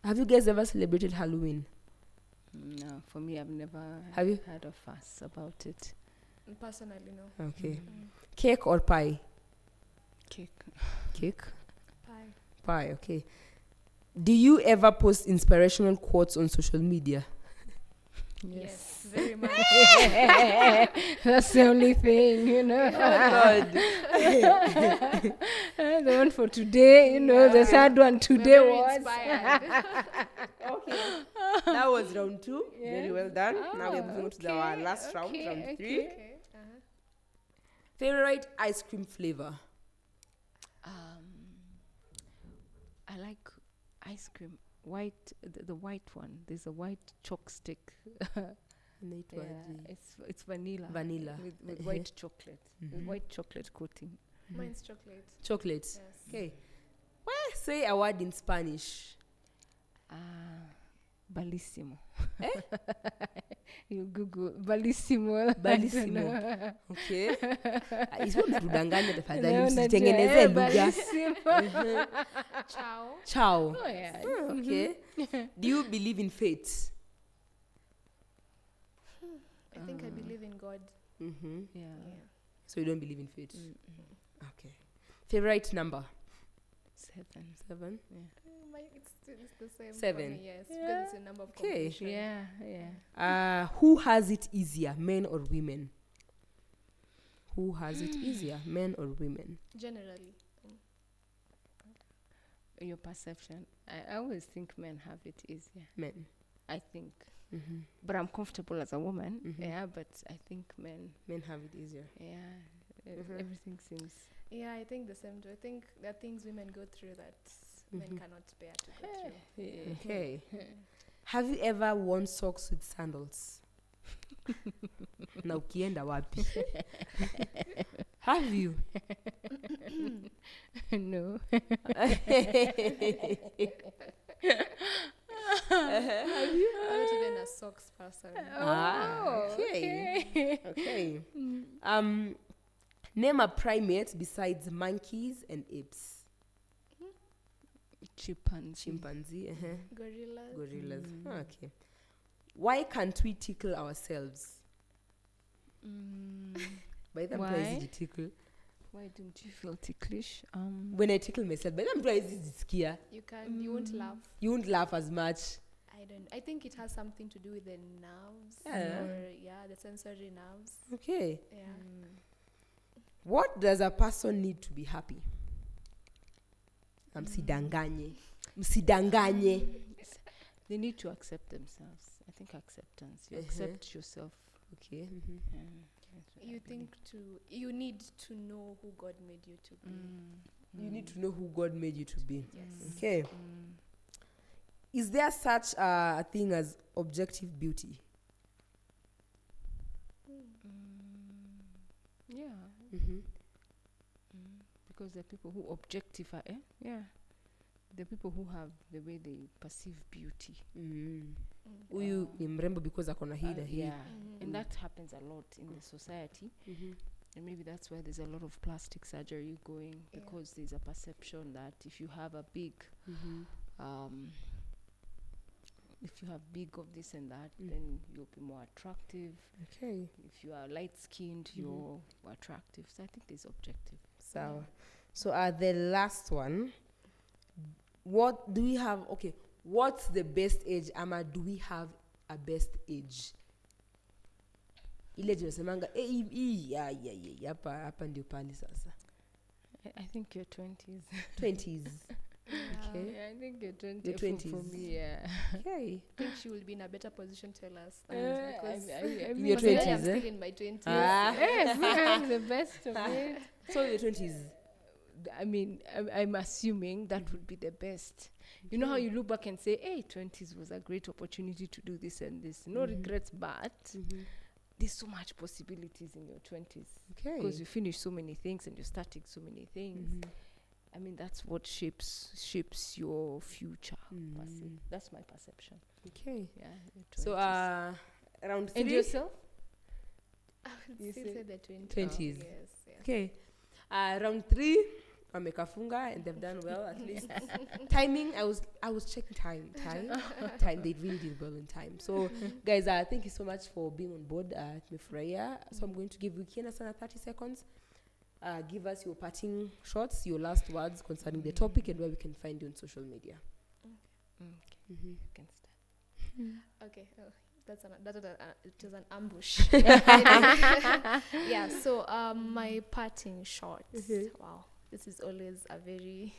Have you guys ever celebrated Halloween? No, for me, I've never Have you? had a fuss about it. Personally, no. Okay. Cake or pie? Cake. Cake. Pie. Pie. Okay. Do you ever post inspirational quotes on social media? Yes, very much. That's the only thing, you know. God. The one for today, you know, the third one today Very was. inspired. Okay. That was round 2. Very well done. Now we're moving on to our last round, round 3. Okay. Favorite ice cream flavor? I like ice cream. White, the white one. There's a white chalk stick. And it was the It's vanilla. vanilla. With white chocolate. With white chocolate coating. Mine's chocolate. Chocolate. Yes. Okay. Well, say a word in Spanish. Bellissimo. You Google bellissimo. Bellissimo. Okay. Isipo mtudanganya tafadhali, No, msitengeneze lugha. bellissimo. Ciao. Ciao. Oh, yeah. Okay. Do you believe in fate? I think I believe in God. Yeah. So you don't believe in fate? Okay. Favorite number? 7. 7. It's the same. 7. For me, yes, because it's a number of Okay. completion. Yeah. Who has it easier, men or women? Who has it easier, men or women? Generally. Your perception. I always think men have it easier. Men. I think. But I'm comfortable as a woman. Yeah, but I think men. Men have it easier. Yeah. Everything seems. Yeah, I think the same too. I think there are things women go through that men cannot bear to go through. Okay. Have you ever worn socks with sandals? Na ukienda wapi? Have you? No. I'm not even a socks person. Okay. Okay. Name a primate besides monkeys and apes. Chimpanzee. Gorillas. Okay. Why can't we tickle ourselves? By the Why? time I tickle. Why don't you feel ticklish? When I tickle myself, by the time I scare, You won't laugh. you won't laugh as much. I think it has something to do with the nerves. Yeah. Or the sensory nerves. Okay. Yeah. What does a person need to be happy? Msidanganye. They need to accept themselves. I think acceptance. You accept yourself. Okay. That's what I You believe. you need to know who God made you to be. You need to know who God made you to be. Yes. Okay. Is there such a thing as objective beauty? Yeah. Because there are people who objectify. Yeah. The people who have the way they perceive beauty. Huyu ni mrembo because akona hii na hii. Yeah. And that happens a lot in the society. And maybe that's why there's a lot of plastic surgery going, because there's a perception that if you have a big, if you have big of this and that, then you'll be more attractive. Okay. If you are light-skinned, you're more attractive. So I think there's objective. So the last one, what do we have? Okay, what's the best age? Ama, do we have a best age? Ile tunasemanga hapa ndio pali sasa. I think your 20s. 20s. Okay. Yeah, I think your 20s. Your 20s. For me, yeah. Okay. I think she will be in a better position to tell us. Because In your personally, 20s, I'm still in my 20s. Yes, we have the best of it. So your 20s. I mean, I'm assuming that would be the best. You know how you look back and say, hey, 20s was a great opportunity to do this and this. No regrets, but there's so much possibilities in your 20s. Okay. Because you finish so many things and you're starting so many things. I mean, that's what shapes your future. Per se. That's my perception. Okay. Yeah. your So 20s. around 3. And yourself? I would You still say say the 20s. 20s. Yes. Okay. Round 3, wamekafunga and they've done well at least. Timing, I was checking time. They really did well in time. So guys, thank you so much for being on board at Mefurahia. So I'm going to give Wikiana Sana 30 seconds. Give us your parting shots, your last words concerning the topic and where we can find you on social media. Okay. You can start. Okay. Oh, it was an ambush. Yeah. So my parting shots. Wow, this is always a very.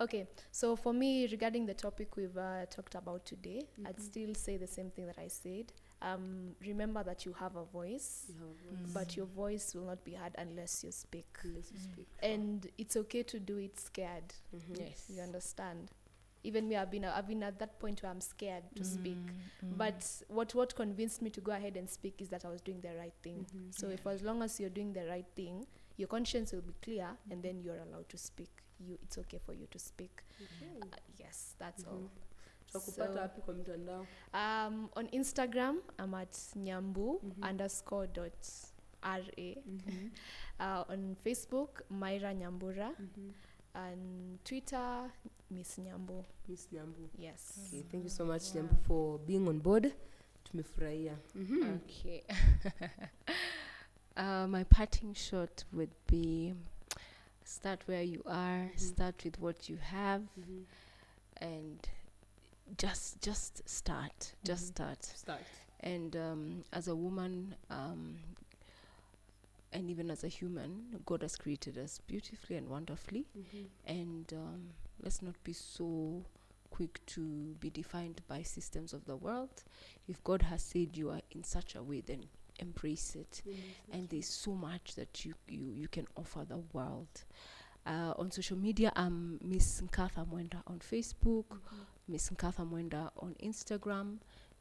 Okay. So for me, regarding the topic we've talked about today, I'd still say the same thing that I said. Remember that you have a voice, but your voice will not be heard unless you speak. And it's okay to do it scared. Yes. You understand? Even me, I've been at that point where I'm scared to speak. But what convinced me to go ahead and speak is that I was doing the right thing. So if as long as you're doing the right thing, your conscience will be clear, and then you're allowed to speak. It's okay for you to speak. Yes, that's all. So, on Instagram, I'm at nyambu _.ra. On Facebook, Myra Nyambura. And Twitter, Miss Nyambu. Yes. Okay, thank you so much, Nyambu, for being on board. Tumefurahia. Okay. My parting shot would be start where you are, start with what you have, and just start. Just start. And as a woman, and even as a human, God has created us beautifully and wonderfully. And let's not be so quick to be defined by systems of the world. If God has said you are in such a way, then embrace it. And there's so much that you can offer the world. On social media, I'm Miss Nkatha Mwenda on Facebook, Miss Nkatha Mwenda on Instagram,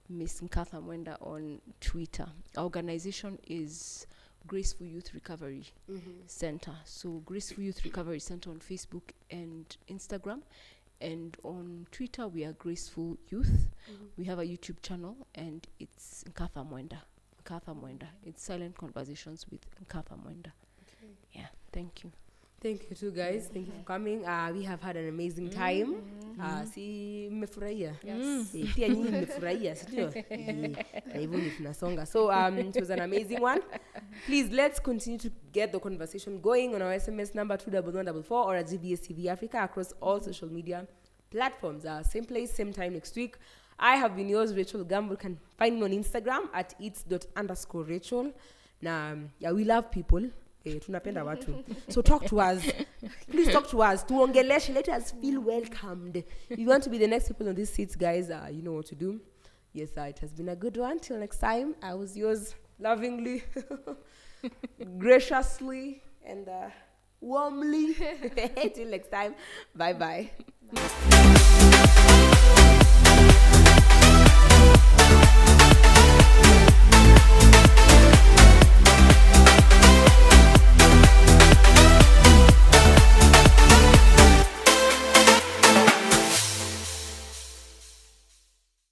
Miss Nkatha Mwenda on Twitter. Our organization is Graceful Youth Recovery Center. So Graceful Youth Recovery Center on Facebook and Instagram. And on Twitter, we are Graceful Youth. We have a YouTube channel, and it's Nkatha Mwenda. Nkatha Mwenda. It's Silent Conversations with Nkatha Mwenda. Okay. Yeah, thank you. Thank you too, guys. Thank you for coming. We have had an amazing time. Si mmefurahia? Yes. Pia nyinyi mmefurahia, si ndio? Na hivyo ni tunasonga. So it was an amazing one. Please, let's continue to get the conversation going on our SMS number 21144 or at GBS TV Africa across all social media platforms. Same place, same time next week. I have been yours, Rachel Gamble. You can find me on Instagram at its._Rachel. Now, yeah, we love people. Tunapenda watu. So talk to us. Please talk to us. Tuongeleshe. Let us feel welcomed. If you want to be the next people on these seats, guys, you know what to do. Yes, it has been a good one. Till next time, I was yours lovingly, graciously, and warmly. Till next time, bye-bye. Bye.